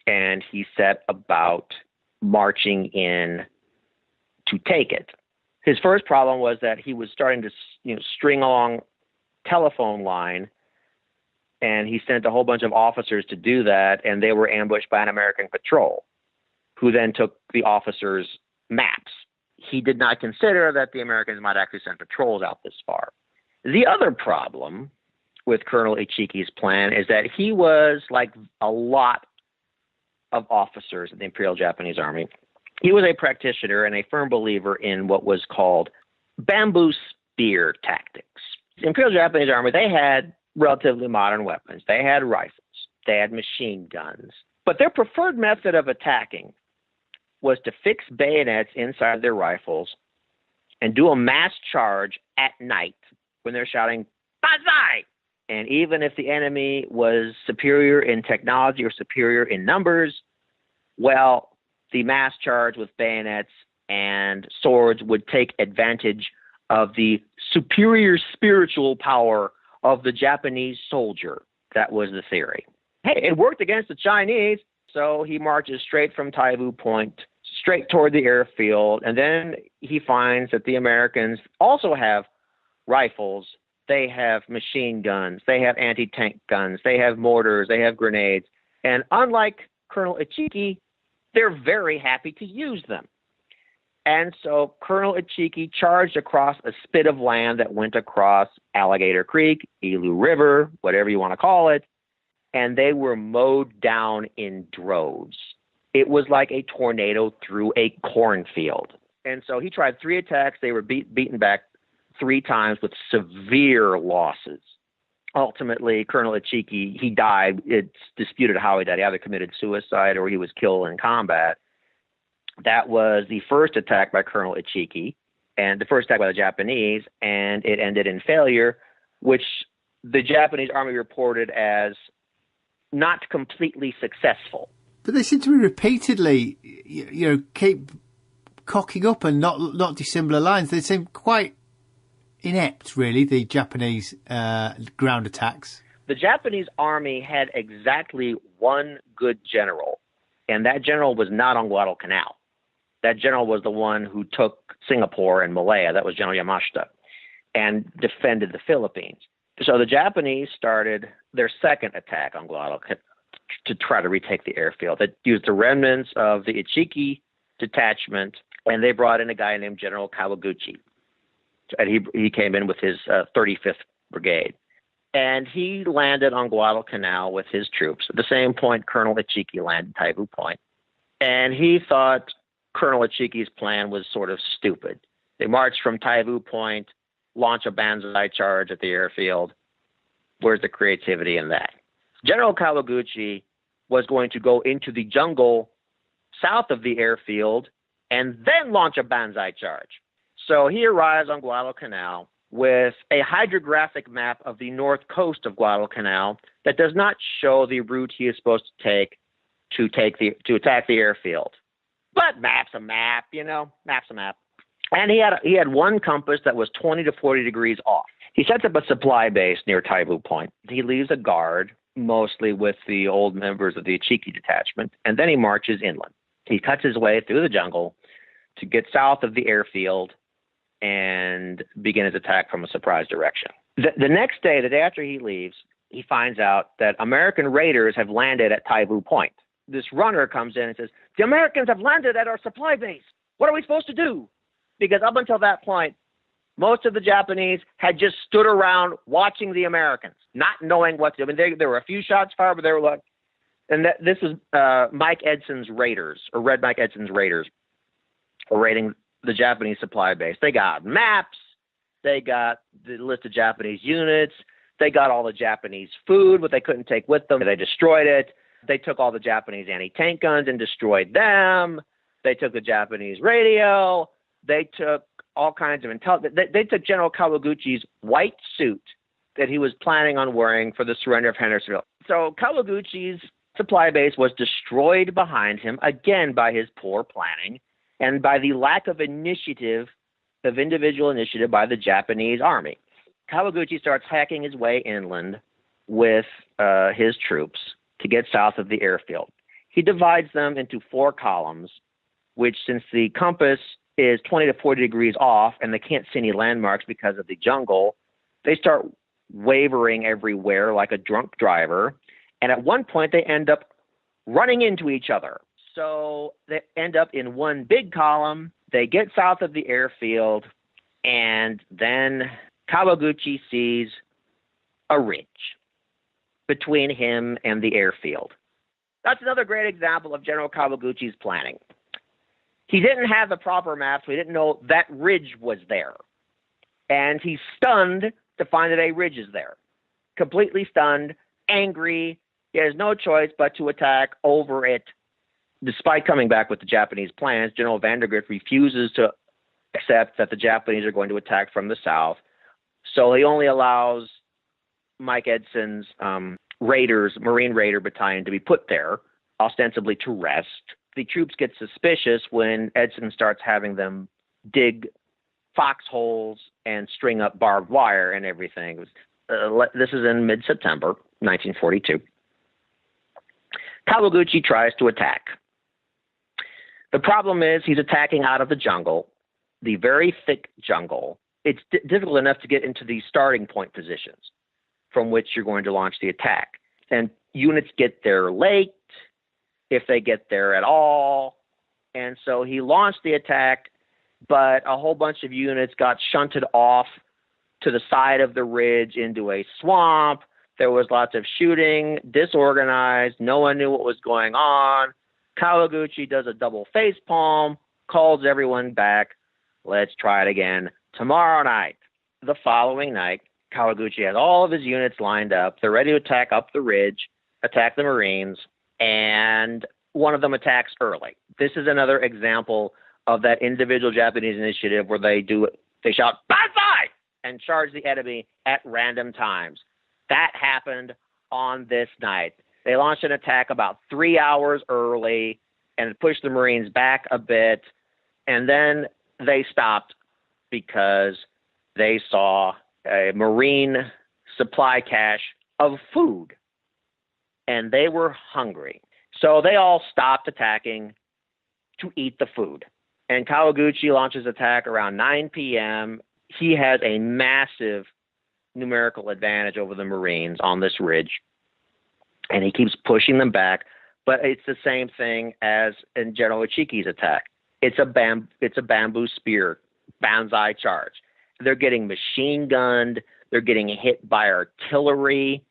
and he set about marching in to take it. His first problem was that he was starting to string along telephone line, and he sent a whole bunch of officers to do that, and they were ambushed by an American patrol, who then took the officers' maps. He did not consider that the Americans might actually send patrols out this far. The other problem with Colonel Ichiki's plan is that he was, like a lot of officers in the Imperial Japanese Army, he was a practitioner and a firm believer in what was called bamboo spear tactics. The Imperial Japanese Army, they had relatively modern weapons. They had rifles. They had machine guns. But their preferred method of attacking was to fix bayonets inside their rifles and do a mass charge at night when they're shouting, "Banzai!" And even if the enemy was superior in technology or superior in numbers, well, the mass charge with bayonets and swords would take advantage of the superior spiritual power of the Japanese soldier. That was the theory. Hey, it worked against the Chinese, so he marches straight from Taivu Point, straight toward the airfield, and then he finds that the Americans also have rifles, they have machine guns, they have anti-tank guns, they have mortars, they have grenades, and unlike Colonel Ichiki, they're very happy to use them. And so Colonel Ichiki charged across a spit of land that went across Alligator Creek, Elu River, whatever you want to call it, and they were mowed down in droves. It was like a tornado through a cornfield. And so he tried 3 attacks. They were beaten back 3 times with severe losses. Ultimately, Colonel Ichiki, he died. It's disputed how he died. He either committed suicide or he was killed in combat. That was the first attack by Colonel Ichiki, and the first attack by the Japanese, and it ended in failure, which the Japanese army reported as not completely successful. But they seem to be repeatedly, keep cocking up and not dissimilar lines. They seem quite inept, really, the Japanese ground attacks. The Japanese army had exactly one good general, and that general was not on Guadalcanal. That general was the one who took Singapore and Malaya. That was General Yamashita, and defended the Philippines. So the Japanese started their second attack on Guadalcanal to try to retake the airfield. They used the remnants of the Ichiki detachment, and they brought in a guy named General Kawaguchi. And he came in with his 35th Brigade. And he landed on Guadalcanal with his troops. At the same point, Colonel Ichiki landed at Taivu Point. And he thought Colonel Ichiki's plan was sort of stupid. They marched from Taivu Point, launch a banzai charge at the airfield. Where's the creativity in that? General Kawaguchi was going to go into the jungle south of the airfield and then launch a banzai charge. So he arrives on Guadalcanal with a hydrographic map of the north coast of Guadalcanal that does not show the route he is supposed to attack the airfield. But map's a map, map's a map. And he had one compass that was 20 to 40 degrees off. He sets up a supply base near Taivu Point. He leaves a guard, mostly with the old members of the Ichiki detachment, and then he marches inland. He cuts his way through the jungle to get south of the airfield and begin his attack from a surprise direction. The next day, the day after he leaves, he finds out that American raiders have landed at Taivu Point. This runner comes in and says, "The Americans have landed at our supply base. What are we supposed to do?" Because up until that point, most of the Japanese had just stood around watching the Americans, not knowing what to do. I mean, there were a few shots fired, but they were like, and this was Mike Edson's Raiders, or Red Mike Edson's Raiders, raiding the Japanese supply base. They got maps, they got the list of Japanese units, they got all the Japanese food, what they couldn't take with them. They destroyed it. They took all the Japanese anti-tank guns and destroyed them. They took the Japanese radio. They took all kinds of intelligence. They took General Kawaguchi's white suit that he was planning on wearing for the surrender of Henderson Field. So Kawaguchi's supply base was destroyed behind him, again by his poor planning and by the lack of initiative, of individual initiative by the Japanese army. Kawaguchi starts hacking his way inland with his troops to get south of the airfield. He divides them into 4 columns, which, since the compass is 20 to 40 degrees off and they can't see any landmarks because of the jungle, they start wavering everywhere like a drunk driver. And at one point, they end up running into each other. So they end up in one big column. They get south of the airfield, and then Kawaguchi sees a ridge between him and the airfield. That's another great example of General Kawaguchi's planning. He didn't have the proper maps. We didn't know that ridge was there. And he's stunned to find that a ridge is there. Completely stunned, angry, He has no choice but to attack over it. Despite coming back with the Japanese plans, General Vandergrift refuses to accept that the Japanese are going to attack from the south. So he only allows Mike Edson's Marine Raider Battalion to be put there, ostensibly to rest. The troops get suspicious when Edson starts having them dig foxholes and string up barbed wire and everything. This is in mid-September 1942. Kawaguchi tries to attack. The problem is he's attacking out of the jungle, the very thick jungle. It's difficult enough to get into the starting point positions from which you're going to launch the attack. And units get there late, if they get there at all. And so he launched the attack, but a whole bunch of units got shunted off to the side of the ridge into a swamp. There was lots of shooting, disorganized. No one knew what was going on. Kawaguchi does a double face palm, calls everyone back. Let's try it again tomorrow night. The following night, Kawaguchi has all of his units lined up. They're ready to attack up the ridge, attack the Marines, and one of them attacks early. This is another example of that individual Japanese initiative where they shout, "Banzai!" and charge the enemy at random times. That happened on this night. They launched an attack about 3 hours early and pushed the Marines back a bit, and then they stopped because they saw a Marine supply cache of food, and they were hungry. So they all stopped attacking to eat the food. And Kawaguchi launches attack around 9 p.m. He has a massive numerical advantage over the Marines on this ridge, and he keeps pushing them back. But it's the same thing as in General Ichiki's attack. It's a bamboo spear, banzai charge. They're getting machine gunned. They're getting hit by artillery.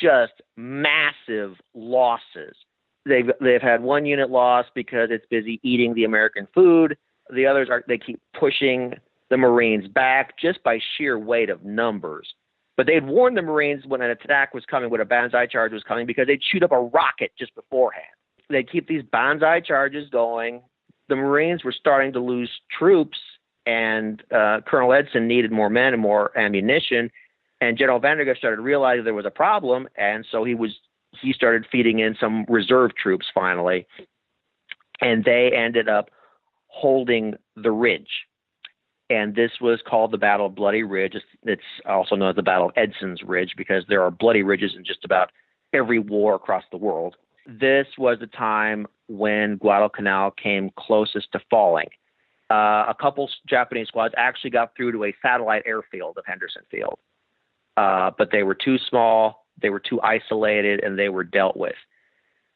Just massive losses. They've had one unit lost because it's busy eating the American food. The others they keep pushing the Marines back just by sheer weight of numbers. But they'd warned the Marines when an attack was coming, when a banzai charge was coming, because they'd shoot up a rocket just beforehand. They'd keep these banzai charges going. The Marines were starting to lose troops, and Colonel Edson needed more men and more ammunition. And General Vandergrift started realizing there was a problem, and so he started feeding in some reserve troops finally, and they ended up holding the ridge. And this was called the Battle of Bloody Ridge. It's also known as the Battle of Edson's Ridge because there are bloody ridges in just about every war across the world. This was the time when Guadalcanal came closest to falling. A couple Japanese squads actually got through to a satellite airfield of Henderson Field. But they were too small, they were too isolated, and they were dealt with.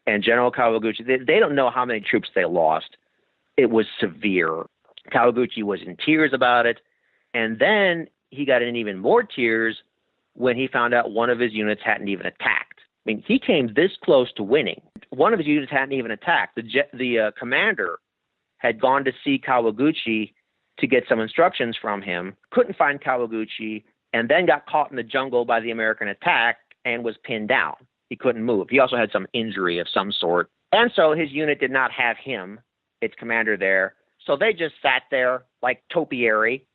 And General Kawaguchi, they don't know how many troops they lost. It was severe. Kawaguchi was in tears about it. And then he got in even more tears when he found out one of his units hadn't even attacked. I mean, he came this close to winning. One of his units hadn't even attacked. The commander had gone to see Kawaguchi to get some instructions from him, couldn't find Kawaguchi, and then got caught in the jungle by the American attack and was pinned down. He couldn't move. He also had some injury of some sort. And so his unit did not have him, its commander, there. So they just sat there like topiary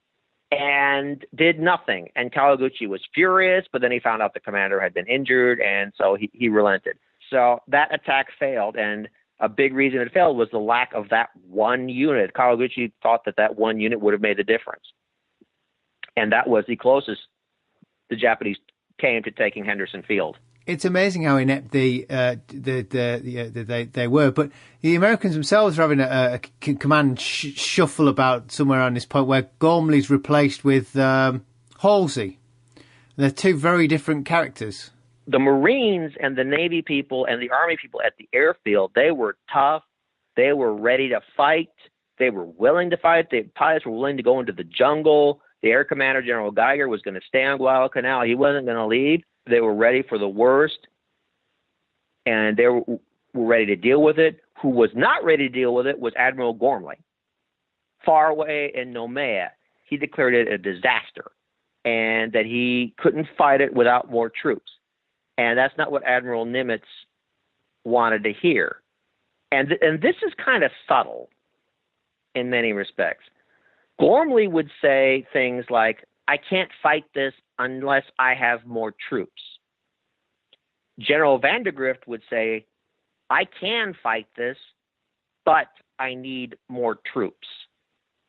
and did nothing. And Kawaguchi was furious, but then he found out the commander had been injured, and so he relented. So that attack failed, and a big reason it failed was the lack of that one unit. Kawaguchi thought that one unit would have made the difference. And that was the closest the Japanese came to taking Henderson Field. It's amazing how inept they were, but the Americans themselves are having a command shuffle about somewhere around this point where Gormley's replaced with Halsey. They're two very different characters. The Marines and the Navy people and the Army people at the airfield, they were tough. They were ready to fight. They were willing to fight. The pilots were willing to go into the jungle. The air commander, General Geiger, was going to stay on Guadalcanal. He wasn't going to leave. They were ready for the worst, and they were ready to deal with it. Who was not ready to deal with it was Admiral Gormley. Far away in Nomea, he declared it a disaster and that he couldn't fight it without more troops. And that's not what Admiral Nimitz wanted to hear. And this is kind of subtle in many respects. Gormley would say things like, I can't fight this unless I have more troops. General Vandegrift would say, I can fight this, but I need more troops.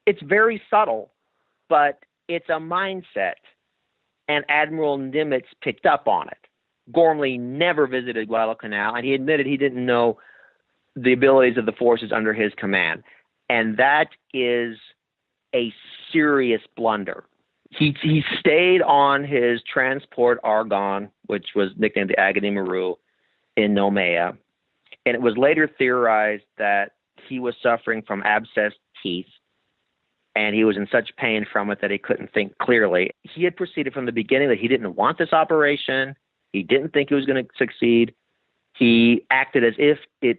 It's very subtle, but it's a mindset, and Admiral Nimitz picked up on it. Gormley never visited Guadalcanal, and he admitted he didn't know the abilities of the forces under his command. And that is a serious blunder. He stayed on his transport Argonne, which was nicknamed the Agony Maru, in Nomea. And it was later theorized that he was suffering from abscessed teeth, and he was in such pain from it that he couldn't think clearly. He had proceeded from the beginning that he didn't want this operation. He didn't think it was going to succeed. He acted as if it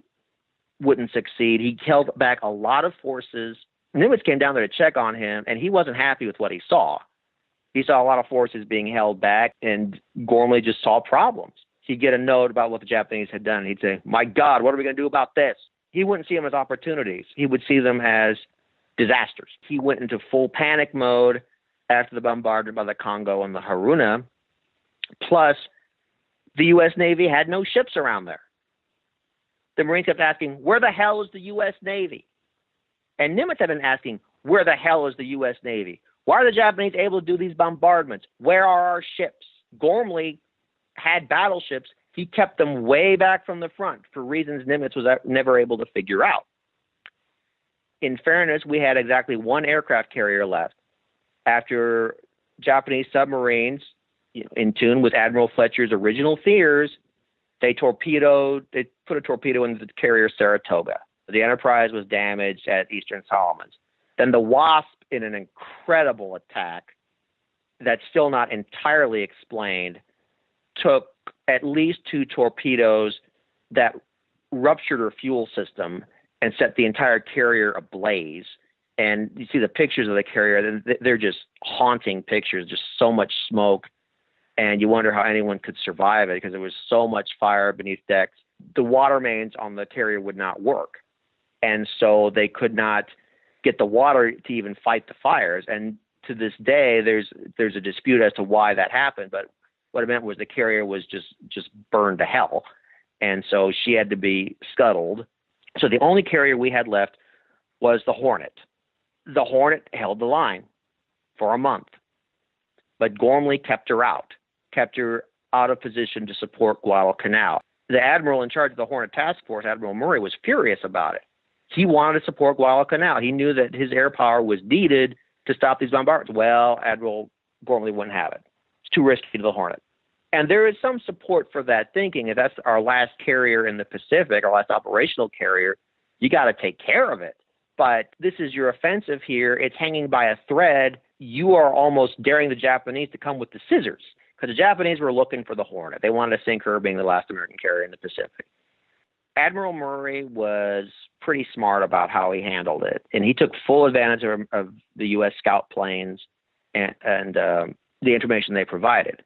wouldn't succeed. He held back a lot of forces. Nimitz came down there to check on him, and he wasn't happy with what he saw. He saw a lot of forces being held back, and Gormley just saw problems. He'd get a note about what the Japanese had done, and he'd say, my God, what are we going to do about this? He wouldn't see them as opportunities. He would see them as disasters. He went into full panic mode after the bombardment by the Congo and the Haruna. Plus, the U.S. Navy had no ships around there. The Marines kept asking, where the hell is the U.S. Navy? And Nimitz had been asking, where the hell is the U.S. Navy? Why are the Japanese able to do these bombardments? Where are our ships? Gormley had battleships. He kept them way back from the front for reasons Nimitz was never able to figure out. In fairness, we had exactly one aircraft carrier left. After Japanese submarines, in tune with Admiral Fletcher's original fears, they put a torpedo into the carrier Saratoga. The Enterprise was damaged at Eastern Solomons. Then the Wasp, in an incredible attack that's still not entirely explained, took at least 2 torpedoes that ruptured her fuel system and set the entire carrier ablaze. And you see the pictures of the carrier, they're just haunting pictures, just so much smoke. And you wonder how anyone could survive it because there was so much fire beneath decks. The water mains on the carrier would not work. And so they could not get the water to even fight the fires. And to this day, there's a dispute as to why that happened. But what it meant was the carrier was just burned to hell. And so she had to be scuttled. So the only carrier we had left was the Hornet. The Hornet held the line for a month. But Gormley kept her out of position to support Guadalcanal. The admiral in charge of the Hornet Task Force, Admiral Murray, was furious about it. He wanted to support Guadalcanal. He knew that his air power was needed to stop these bombardments. Well, Admiral Gormley wouldn't have it. It's too risky to the Hornet. And there is some support for that thinking. If that's our last carrier in the Pacific, our last operational carrier, you got to take care of it. But this is your offensive here. It's hanging by a thread. You are almost daring the Japanese to come with the scissors, because the Japanese were looking for the Hornet. They wanted to sink her, being the last American carrier in the Pacific. Admiral Murray was pretty smart about how he handled it, and he took full advantage of the U.S. scout planes and the information they provided.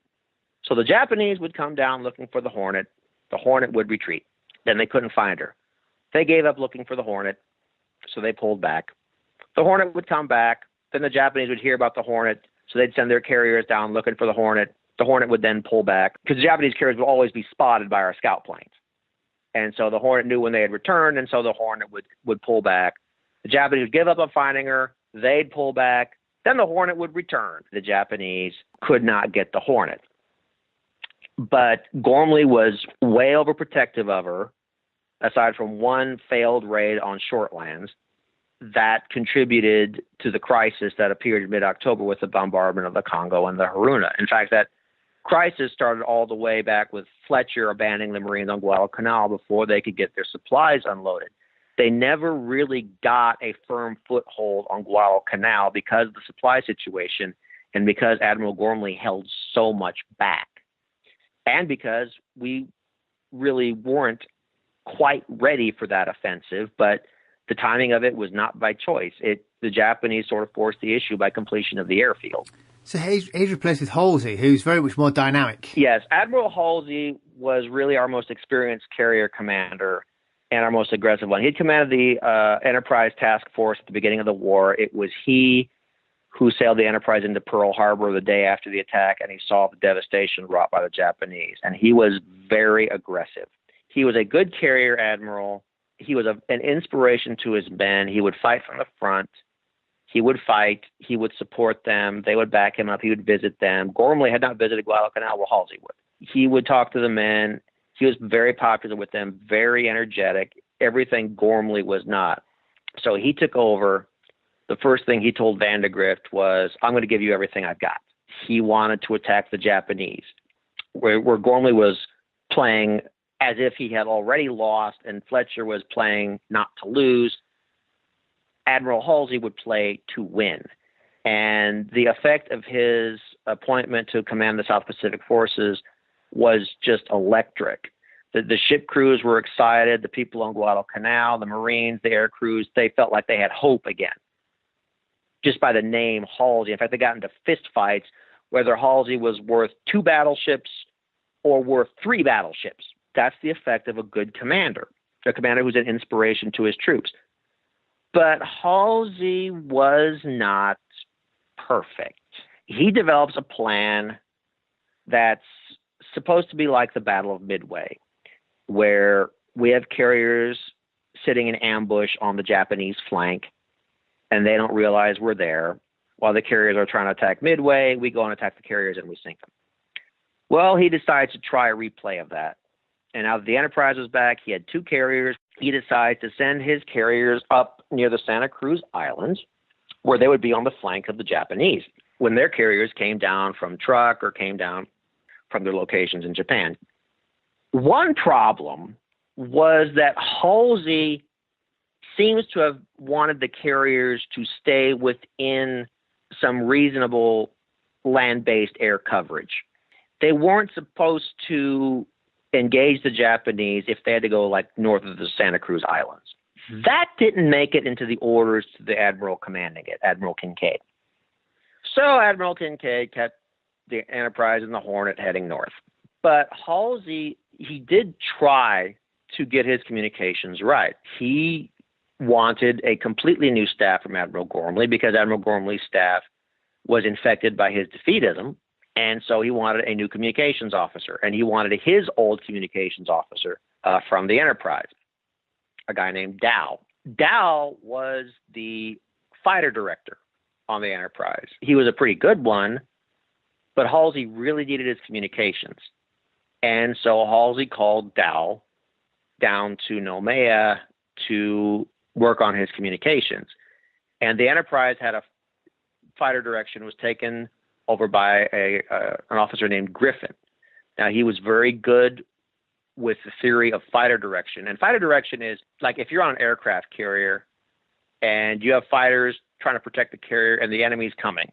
So the Japanese would come down looking for the Hornet. The Hornet would retreat. Then they couldn't find her. They gave up looking for the Hornet, so they pulled back. The Hornet would come back. Then the Japanese would hear about the Hornet, so they'd send their carriers down looking for the Hornet. The Hornet would then pull back, because the Japanese carriers would always be spotted by our scout planes. And so the Hornet knew when they had returned, and so the Hornet would pull back. The Japanese would give up on finding her. They'd pull back. Then the Hornet would return. The Japanese could not get the Hornet. But Gormley was way overprotective of her, aside from one failed raid on Shortlands. That contributed to the crisis that appeared in mid-October with the bombardment of the Congo and the Haruna. In fact, that crisis started all the way back with Fletcher abandoning the Marines on Guadalcanal before they could get their supplies unloaded. They never really got a firm foothold on Guadalcanal because of the supply situation and because Admiral Gormley held so much back. And because we really weren't quite ready for that offensive, but the timing of it was not by choice. The Japanese sort of forced the issue by completion of the airfield. So he's replaced with Halsey, who's very much more dynamic. Yes, Admiral Halsey was really our most experienced carrier commander and our most aggressive one. He commanded the Enterprise Task Force at the beginning of the war. It was he who sailed the Enterprise into Pearl Harbor the day after the attack, and he saw the devastation wrought by the Japanese. And he was very aggressive. He was a good carrier admiral. He was an inspiration to his men. He would fight from the front. He would fight. He would support them. They would back him up. He would visit them. Gormley had not visited Guadalcanal. Well, Halsey would. He would talk to the men. He was very popular with them, very energetic, everything Gormley was not. So he took over. The first thing he told Vandegrift was, I'm going to give you everything I've got. He wanted to attack the Japanese, where Gormley was playing as if he had already lost and Fletcher was playing not to lose. Admiral Halsey would play to win. And the effect of his appointment to command the South Pacific forces was just electric. The ship crews were excited. The people on Guadalcanal, the Marines, the air crews, they felt like they had hope again, just by the name Halsey. In fact, they got into fist fights whether Halsey was worth 2 battleships or worth 3 battleships. That's the effect of a good commander, a commander who's an inspiration to his troops. But Halsey was not perfect. He develops a plan that's supposed to be like the Battle of Midway, where we have carriers sitting in ambush on the Japanese flank, and they don't realize we're there. While the carriers are trying to attack Midway, we go and attack the carriers and we sink them. Well, he decides to try a replay of that. And now that the Enterprise was back, he had 2 carriers. He decides to send his carriers up near the Santa Cruz Islands, where they would be on the flank of the Japanese when their carriers came down from Truk or came down from their locations in Japan. One problem was that Halsey seems to have wanted the carriers to stay within some reasonable land-based air coverage. They weren't supposed to engage the Japanese if they had to go like north of the Santa Cruz Islands. That didn't make it into the orders to the admiral commanding it, Admiral Kinkaid. So Admiral Kinkaid kept the Enterprise and the Hornet heading north. But Halsey, he did try to get his communications right. He wanted a completely new staff from Admiral Gormley because Admiral Gormley's staff was infected by his defeatism. And so he wanted a new communications officer, and he wanted his old communications officer from the Enterprise, a guy named Dow. Dow was the fighter director on the Enterprise. He was a pretty good one, but Halsey really needed his communications. And so Halsey called Dow down to Noumea to work on his communications. And the Enterprise had a fighter direction was taken over by an officer named Griffin. Now, he was very good with the theory of fighter direction. And fighter direction is like if you're on an aircraft carrier and you have fighters trying to protect the carrier and the enemy's coming,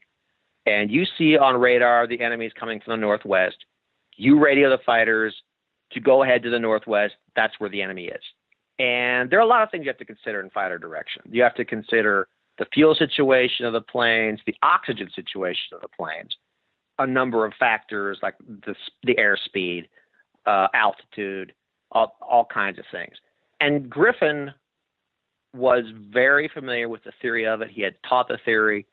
and you see on radar the enemy's coming from the northwest, you radio the fighters to go ahead to the northwest. That's where the enemy is. And there are a lot of things you have to consider in fighter direction. You have to consider the fuel situation of the planes, the oxygen situation of the planes, a number of factors like the airspeed, altitude, all kinds of things. And Griffin was very familiar with the theory of it. He had taught the theory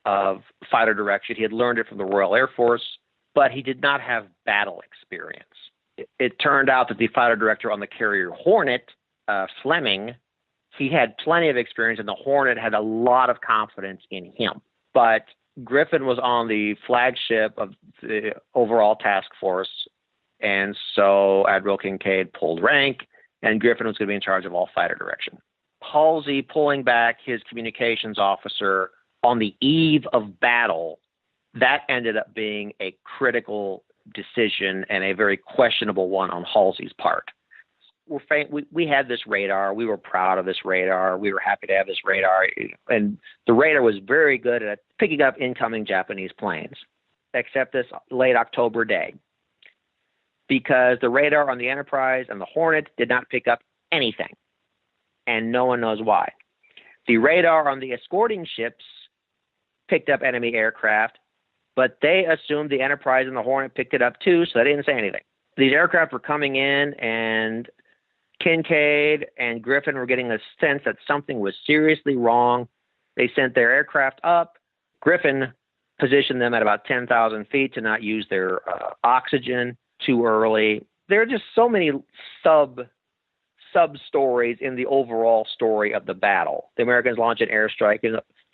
of fighter direction. He had learned it from the Royal Air Force, but he did not have battle experience. It turned out that the fighter director on the carrier Hornet, Fleming, he had plenty of experience, and the Hornet had a lot of confidence in him. But Griffin was on the flagship of the overall task force, and so Admiral Kinkaid pulled rank, and Griffin was going to be in charge of all fighter direction. Halsey pulling back his communications officer on the eve of battle, that ended up being a critical decision and a very questionable one on Halsey's part. We had this radar. We were proud of this radar. We were happy to have this radar. And the radar was very good at picking up incoming Japanese planes, except this late October day, because the radar on the Enterprise and the Hornet did not pick up anything, and no one knows why. The radar on the escorting ships picked up enemy aircraft, but they assumed the Enterprise and the Hornet picked it up too, so they didn't say anything. These aircraft were coming in, and Kincaid and Griffin were getting a sense that something was seriously wrong. They sent their aircraft up. Griffin positioned them at about 10,000 feet to not use their oxygen too early. There are just so many sub-stories in the overall story of the battle. The Americans launch an airstrike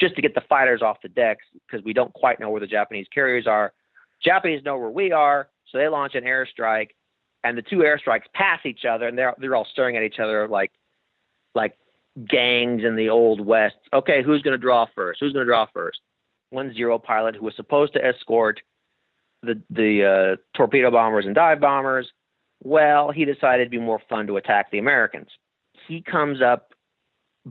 just to get the fighters off the decks because we don't quite know where the Japanese carriers are. Japanese know where we are, so they launch an airstrike, and the two airstrikes pass each other, and they're all staring at each other like gangs in the Old West. Okay, who's going to draw first? Who's going to draw first? 1-0 pilot who was supposed to escort the torpedo bombers and dive bombers. Well, he decided it'd be more fun to attack the Americans. He comes up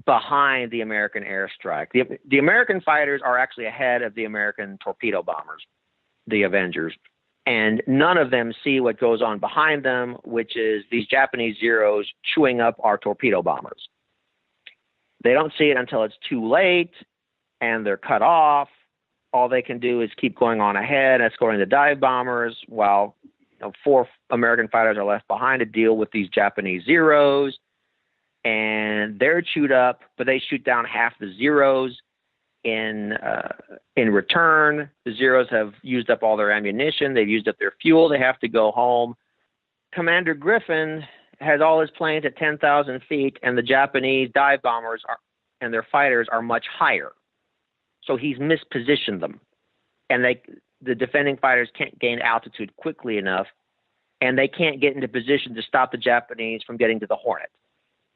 behind the American airstrike. The American fighters are actually ahead of the American torpedo bombers, the Avengers. And none of them see what goes on behind them, which is these Japanese Zeros chewing up our torpedo bombers. They don't see it until it's too late, and they're cut off. All they can do is keep going on ahead, escorting the dive bombers, while 4 American fighters are left behind to deal with these Japanese Zeros. And they're chewed up, but they shoot down half the Zeros in return. The Zeros have used up all their ammunition. They've used up their fuel. They have to go home. Commander Griffin has all his planes at 10,000 feet, and the Japanese dive bombers and their fighters are much higher. So he's mispositioned them. And the defending fighters can't gain altitude quickly enough, and they can't get into position to stop the Japanese from getting to the Hornet.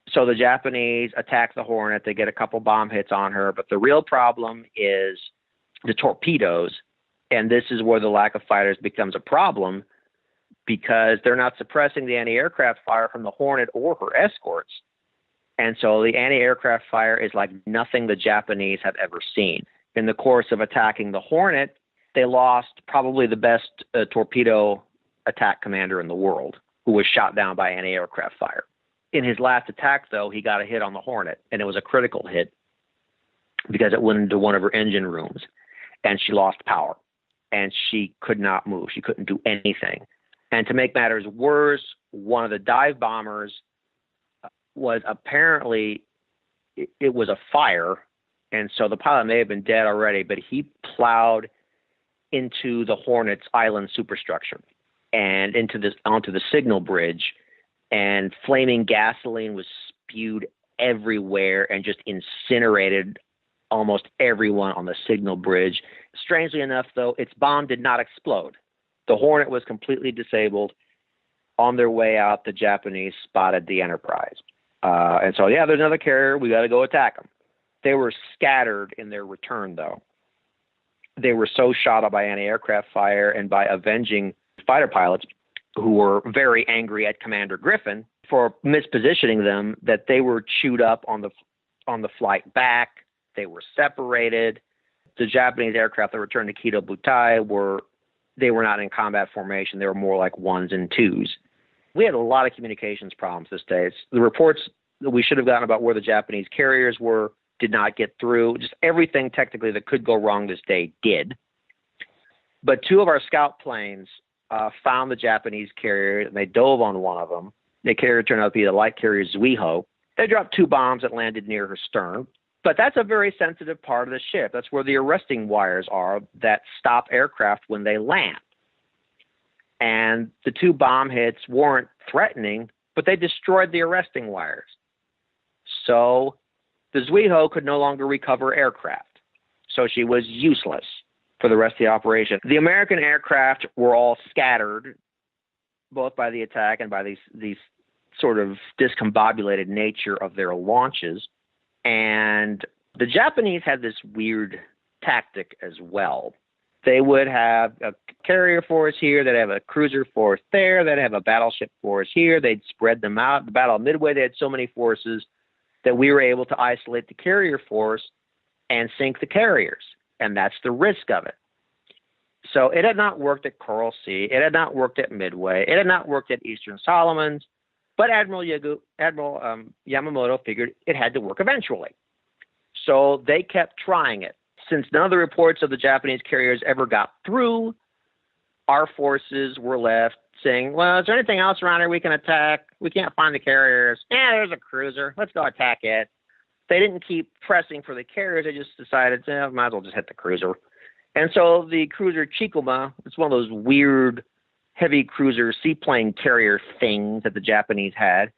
So the Japanese attack the Hornet. They get a couple bomb hits on her, but the real problem is the torpedoes, and this is where the lack of fighters becomes a problem because they're not suppressing the anti-aircraft fire from the Hornet or her escorts. And so the anti-aircraft fire is like nothing the Japanese have ever seen. In the course of attacking the Hornet, they lost probably the best torpedo attack commander in the world, who was shot down by anti-aircraft fire. In his last attack, though, he got a hit on the Hornet, and it was a critical hit because it went into one of her engine rooms, and she lost power, and she could not move. She couldn't do anything. And to make matters worse, one of the dive bombers was apparently, it was a fire, and so the pilot may have been dead already, but he plowed into the Hornet's island superstructure and onto the signal bridge, and flaming gasoline was spewed everywhere and just incinerated almost everyone on the signal bridge. Strangely enough, though, its bomb did not explode. The Hornet was completely disabled. On their way out, the Japanese spotted the Enterprise. And so, there's another carrier. We got to go attack them. They were scattered in their return, though. They were so shot up by anti-aircraft fire and by avenging fighter pilots who were very angry at Commander Griffin for mispositioning them that they were chewed up on the flight back. They were separated. The Japanese aircraft that returned to Kido Butai were not in combat formation. They were more like 1s and 2s. We had a lot of communications problems this day. The reports that we should have gotten about where the Japanese carriers were did not get through. Just everything technically that could go wrong this day did. But 2 of our scout planes found the Japanese carrier, and they dove on one of them. The carrier turned out to be the light carrier Zuiho. They dropped 2 bombs that landed near her stern. But that's a very sensitive part of the ship. That's where the arresting wires are that stop aircraft when they land. And the 2 bomb hits weren't threatening, but they destroyed the arresting wires. So the Zuiho could no longer recover aircraft. So she was useless for the rest of the operation. The American aircraft were all scattered, both by the attack and by these sort of discombobulated nature of their launches. And the Japanese had this weird tactic as well. They would have a carrier force here, they'd have a cruiser force there, they'd have a battleship force here, they'd spread them out. The Battle of Midway, they had so many forces that we were able to isolate the carrier force and sink the carriers. And that's the risk of it. So it had not worked at Coral Sea. It had not worked at Midway. It had not worked at Eastern Solomons. But Admiral Yamamoto figured it had to work eventually. So they kept trying it. Since none of the reports of the Japanese carriers ever got through, our forces were left saying, well, is there anything else around here we can attack? We can't find the carriers. Yeah, there's a cruiser. Let's go attack it. They didn't keep pressing for the carriers. They just decided, might as well just hit the cruiser. And so the cruiser Chikuma, it's one of those weird heavy cruiser seaplane carrier things that the Japanese had.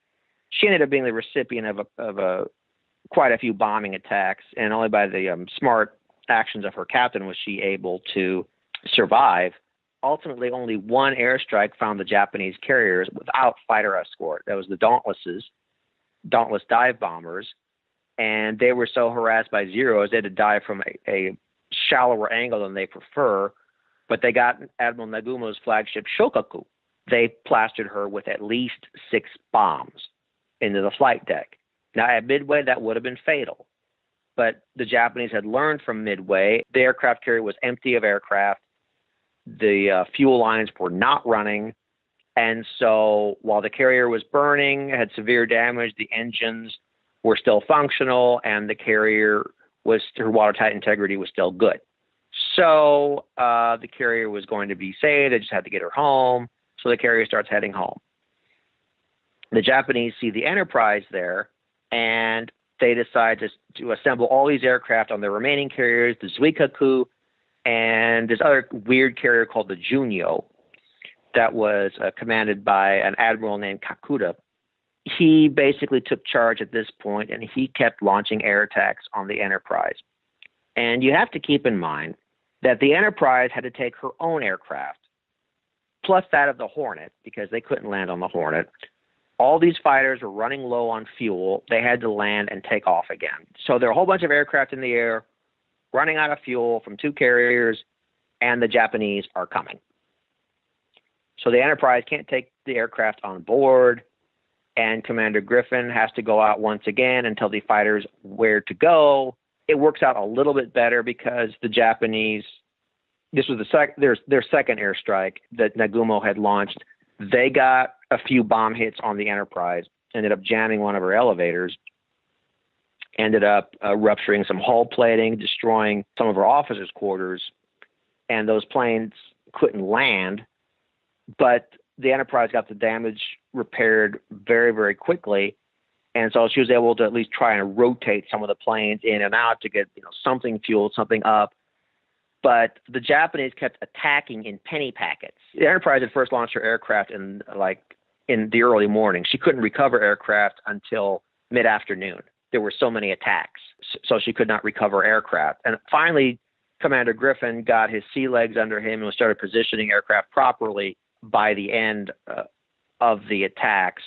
She ended up being the recipient of quite a few bombing attacks, and only by the smart actions of her captain was she able to survive. Ultimately, only one airstrike found the Japanese carriers without fighter escort. That was the Dauntless dive bombers, and they were so harassed by Zeros they had to dive from a shallower angle than they prefer. But they got Admiral Nagumo's flagship Shokaku. They plastered her with at least 6 bombs into the flight deck. Now, at Midway, that would have been fatal. But the Japanese had learned from Midway. The aircraft carrier was empty of aircraft. The fuel lines were not running. And so while the carrier was burning, had severe damage, the engines were still functional, and the carrier her watertight integrity was still good. So the carrier was going to be saved. They just had to get her home. So the carrier starts heading home. The Japanese see the Enterprise there, and they decide to assemble all these aircraft on the remaining carriers, the Zuikaku, and this other weird carrier called the Junyo that was commanded by an admiral named Kakuta. He basically took charge at this point, and he kept launching air attacks on the Enterprise. And you have to keep in mind that the Enterprise had to take her own aircraft, plus that of the Hornet, because they couldn't land on the Hornet. All these fighters were running low on fuel. They had to land and take off again. So there are a whole bunch of aircraft in the air, running out of fuel from 2 carriers, and the Japanese are coming. So the Enterprise can't take the aircraft on board, and Commander Griffin has to go out once again and tell the fighters where to go. It works out a little bit better because the Japanese, this was their second airstrike that Nagumo had launched. They got a few bomb hits on the Enterprise, ended up jamming one of her elevators, ended up rupturing some hull plating, destroying some of her officers' quarters, and those planes couldn't land. But the Enterprise got the damage repaired very, very quickly, and so she was able to at least try and rotate some of the planes in and out to get something fueled, something up. But the Japanese kept attacking in penny packets. The Enterprise had first launched her aircraft in the early morning. She couldn't recover aircraft until mid-afternoon. There were so many attacks, so she could not recover aircraft. And finally, Commander Griffin got his sea legs under him and started positioning aircraft properly. By the end of the attacks,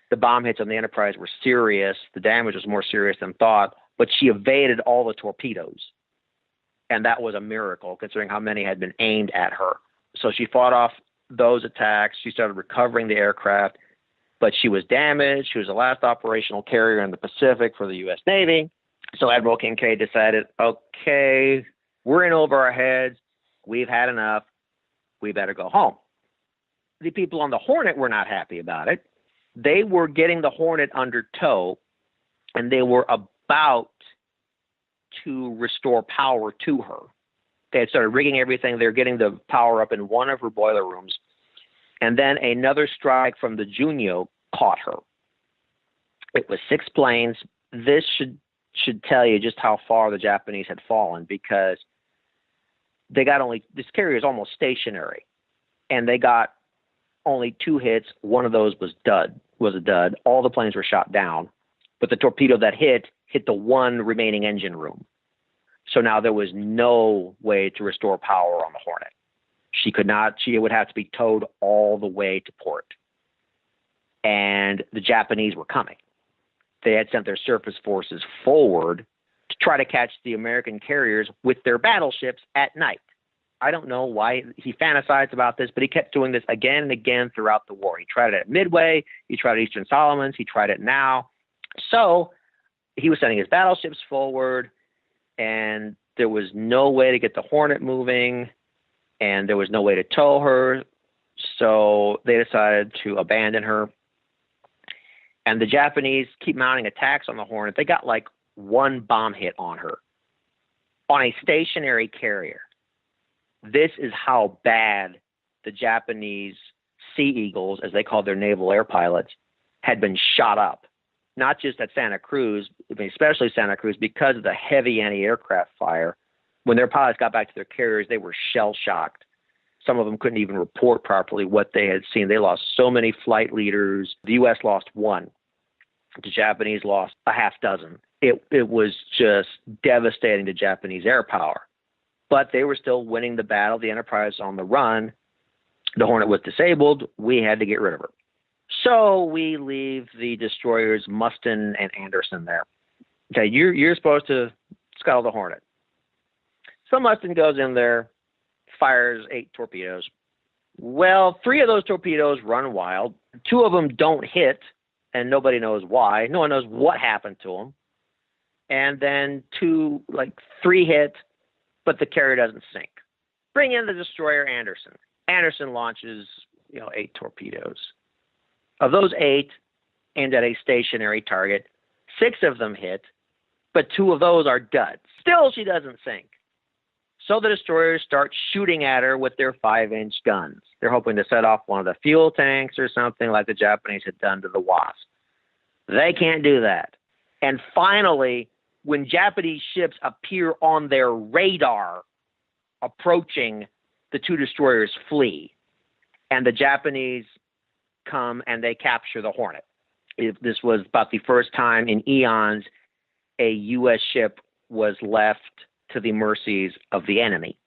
the bomb hits on the Enterprise were serious. The damage was more serious than thought, but she evaded all the torpedoes. And that was a miracle, considering how many had been aimed at her. So she fought off those attacks. She started recovering the aircraft, but she was damaged. She was the last operational carrier in the Pacific for the U.S. Navy. So Admiral Kincaid decided, okay, we're in over our heads. We've had enough. We better go home. The people on the Hornet were not happy about it. They were getting the Hornet under tow, and they were about to restore power to her. They had started rigging everything. They were getting the power up in one of her boiler rooms. And then another strike from the Junyo caught her. It was 6 planes. This should tell you just how far the Japanese had fallen, because this carrier is almost stationary, and they got only 2 hits. One of those was a dud. All the planes were shot down, but the torpedo that hit the one remaining engine room. So now there was no way to restore power on the Hornet. She would have to be towed all the way to port. And the Japanese were coming. They had sent their surface forces forward to try to catch the American carriers with their battleships at night. I don't know why he fantasized about this, but he kept doing this again and again throughout the war. He tried it at Midway. He tried it at Eastern Solomons. He tried it now. So he was sending his battleships forward, and there was no way to get the Hornet moving, and there was no way to tow her. So they decided to abandon her. And the Japanese keep mounting attacks on the Hornet. They got like 1 bomb hit on her on a stationary carrier. This is how bad the Japanese Sea Eagles, as they called their naval air pilots, had been shot up, not just at Santa Cruz, but especially Santa Cruz, because of the heavy anti-aircraft fire. When their pilots got back to their carriers, they were shell-shocked. Some of them couldn't even report properly what they had seen. They lost so many flight leaders. The U.S. lost one. The Japanese lost a half dozen. It was just devastating to Japanese air power. But they were still winning the battle. The Enterprise was on the run. The Hornet was disabled. We had to get rid of her. So we leave the destroyers Mustin and Anderson there. Okay, you're supposed to scuttle the Hornet. So Mustin goes in there, fires 8 torpedoes. Well, 3 of those torpedoes run wild. 2 of them don't hit, and nobody knows why. No one knows what happened to them. And then 3 hit, but the carrier doesn't sink. Bring in the destroyer Anderson. Anderson launches, 8 torpedoes. Of those 8 aimed at a stationary target, 6 of them hit, but 2 of those are duds. Still, she doesn't sink. So the destroyers start shooting at her with their 5-inch guns. They're hoping to set off one of the fuel tanks or something like the Japanese had done to the Wasp. They can't do that. And finally, when Japanese ships appear on their radar approaching, the 2 destroyers flee. And the Japanese come and they capture the Hornet. This was about the first time in eons a U.S. ship was left to the mercies of the enemy.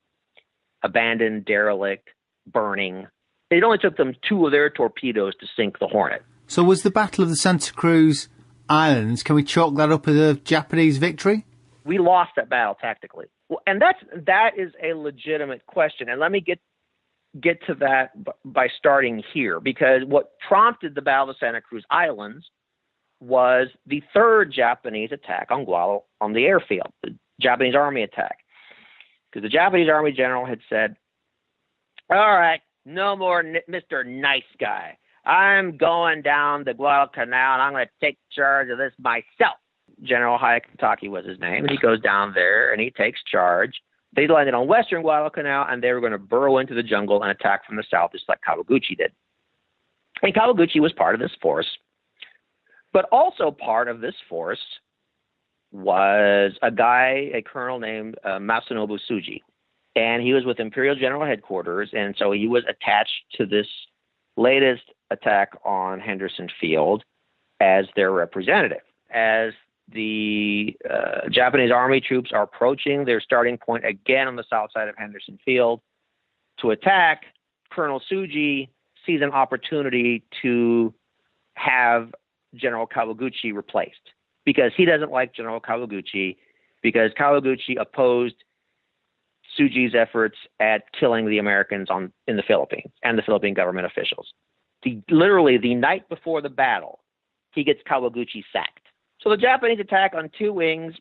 Abandoned, derelict, burning. It only took them 2 of their torpedoes to sink the Hornet. So was the Battle of the Santa Cruz Islands, can we chalk that up as a Japanese victory? We lost that battle tactically. Well, and that is a legitimate question. And let me get to that by starting here, because what prompted the Battle of the Santa Cruz Islands was the 3rd Japanese attack on Guadalcanal on the airfield, the Japanese Army attack. Because the Japanese Army general had said, all right, no more Mr. Nice Guy. I'm going down the Guadalcanal, and I'm going to take charge of this myself. General Hayakatake was his name, and he goes down there, and he takes charge. They landed on western Guadalcanal, and they were going to burrow into the jungle and attack from the south, just like Kawaguchi did. And Kawaguchi was part of this force. But also part of this force was a colonel named Masanobu Tsuji. And he was with Imperial General Headquarters, and so he was attached to this latest attack on Henderson Field as their representative. As the Japanese Army troops are approaching their starting point again on the south side of Henderson Field to attack, Colonel Tsuji sees an opportunity to have General Kawaguchi replaced, because he doesn't like General Kawaguchi, because Kawaguchi opposed Tsuji's efforts at killing the Americans in the Philippines and the Philippine government officials. Literally the night before the battle, he gets Kawaguchi sacked. So the Japanese attack on 2 wings,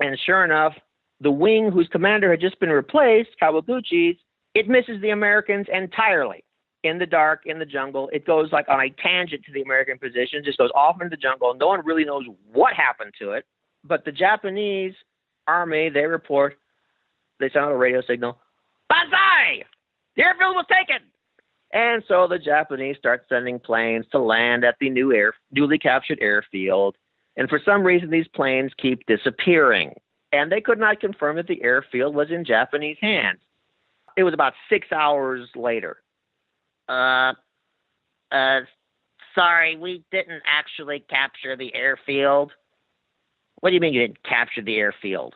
and sure enough, the wing whose commander had just been replaced, Kawaguchi's, it misses the Americans entirely. In the dark, in the jungle, it goes like on a tangent to the American position, just goes off into the jungle. No one really knows what happened to it. But the Japanese Army, they report, they send out a radio signal, Banzai! The airfield was taken! And so the Japanese start sending planes to land at the newly captured airfield. And for some reason, these planes keep disappearing. And they could not confirm that the airfield was in Japanese hands. It was about 6 hours later. Sorry, we didn't actually capture the airfield. What do you mean you didn't capture the airfield?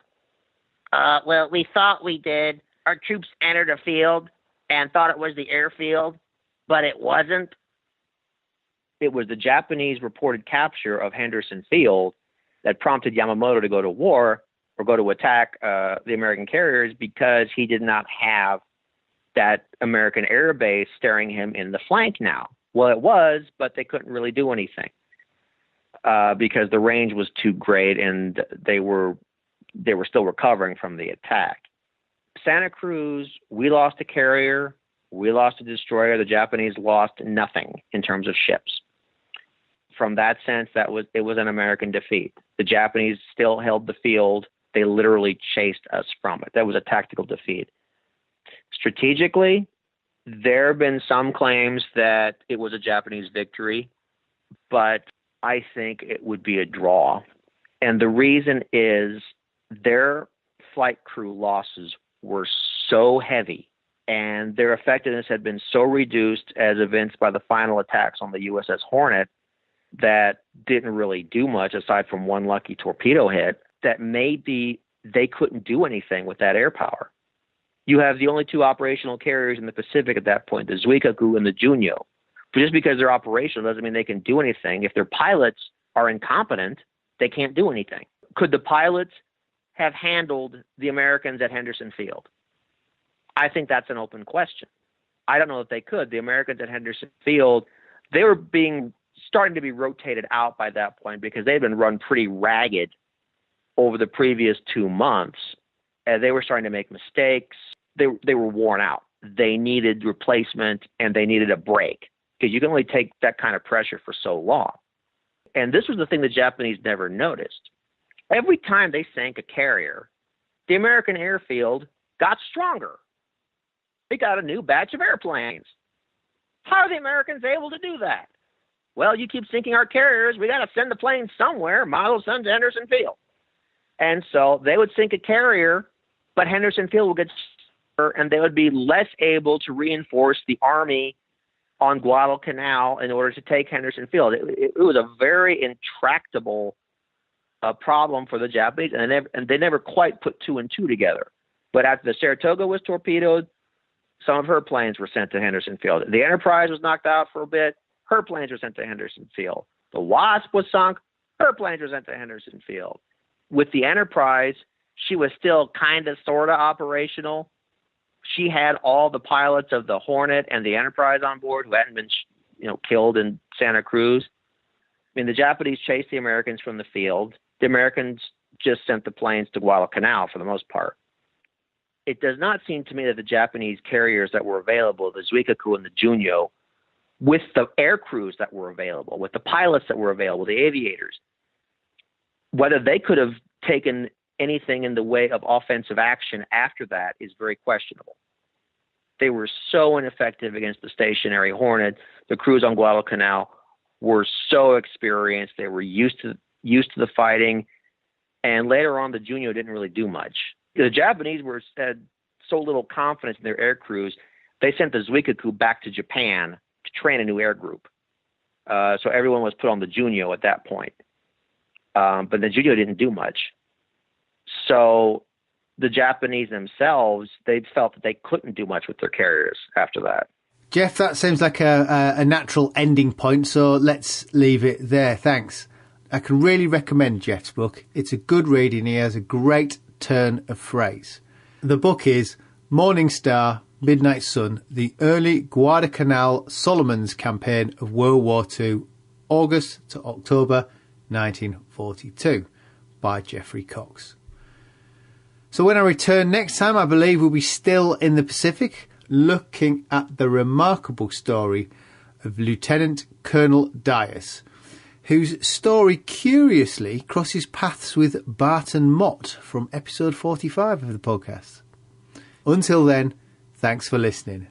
Well, we thought we did. Our troops entered a field and thought it was the airfield, but it wasn't. It was the Japanese reported capture of Henderson Field that prompted Yamamoto to go to war or go to attack the American carriers, because he did not have that American air base staring him in the flank now. Well, it was, but they couldn't really do anything because the range was too great, and they were still recovering from the attack. Santa Cruz, we lost a carrier, we lost a destroyer. The Japanese lost nothing in terms of ships. From that sense, it was an American defeat. The Japanese still held the field. They literally chased us from it. That was a tactical defeat. Strategically, There have been some claims that it was a Japanese victory, but I think it would be a draw. And the reason is their flight crew losses were so heavy and their effectiveness had been so reduced as evinced by the final attacks on the USS Hornet that didn't really do much aside from one lucky torpedo hit, that maybe they couldn't do anything with that air power. You have the only two operational carriers in the Pacific at that point, the Zuikaku and the Junyo. But just because they're operational doesn't mean they can do anything. If their pilots are incompetent, they can't do anything. Could the pilots have handled the Americans at Henderson Field? I think that's an open question. I don't know if they could. The Americans at Henderson Field, they were starting to be rotated out by that point because they'd been run pretty ragged over the previous 2 months. And they were starting to make mistakes. They were worn out. They needed replacement and they needed a break because you can only take that kind of pressure for so long. And this was the thing the Japanese never noticed. Every time they sank a carrier, the American airfield got stronger. They got a new batch of airplanes. How are the Americans able to do that? Well, you keep sinking our carriers. We got to send the planes somewhere. Might as well send to Henderson Field. And so they would sink a carrier, but Henderson Field would get stronger, and they would be less able to reinforce the Army on Guadalcanal in order to take Henderson Field. It was a very intractable problem for the Japanese, and they never quite put two and two together. But after the Saratoga was torpedoed, some of her planes were sent to Henderson Field. The Enterprise was knocked out for a bit. Her planes were sent to Henderson Field. The Wasp was sunk. Her planes were sent to Henderson Field. With the Enterprise, she was still kind of, sort of operational. She had all the pilots of the Hornet and the Enterprise on board who hadn't been, killed in Santa Cruz. I mean, the Japanese chased the Americans from the field. The Americans just sent the planes to Guadalcanal for the most part. It does not seem to me that the Japanese carriers that were available, the Zuikaku and the Junyo, with the air crews that were available, with the pilots that were available, the aviators, whether they could have taken anything in the way of offensive action after that is very questionable. They were so ineffective against the stationary Hornet. The crews on Guadalcanal were so experienced. They were used to the fighting. And later on, the Junyo didn't really do much. The Japanese had so little confidence in their air crews, they sent the Zuikaku back to Japan to train a new air group. So everyone was put on the Junyo at that point. But the Junyo didn't do much. So the Japanese themselves, they felt that they couldn't do much with their carriers after that. Jeff, that seems like a natural ending point, so let's leave it there. Thanks. I can really recommend Jeff's book. It's a good read and he has a great turn of phrase. The book is Morning Star, Midnight Sun, the Early Guadalcanal-Solomons Campaign of World War II, August to October 1942, by Jeffrey Cox. So when I return next time, I believe we'll be still in the Pacific, looking at the remarkable story of Lieutenant Colonel Dias, whose story curiously crosses paths with Barton Mott from episode 45 of the podcast. Until then, thanks for listening.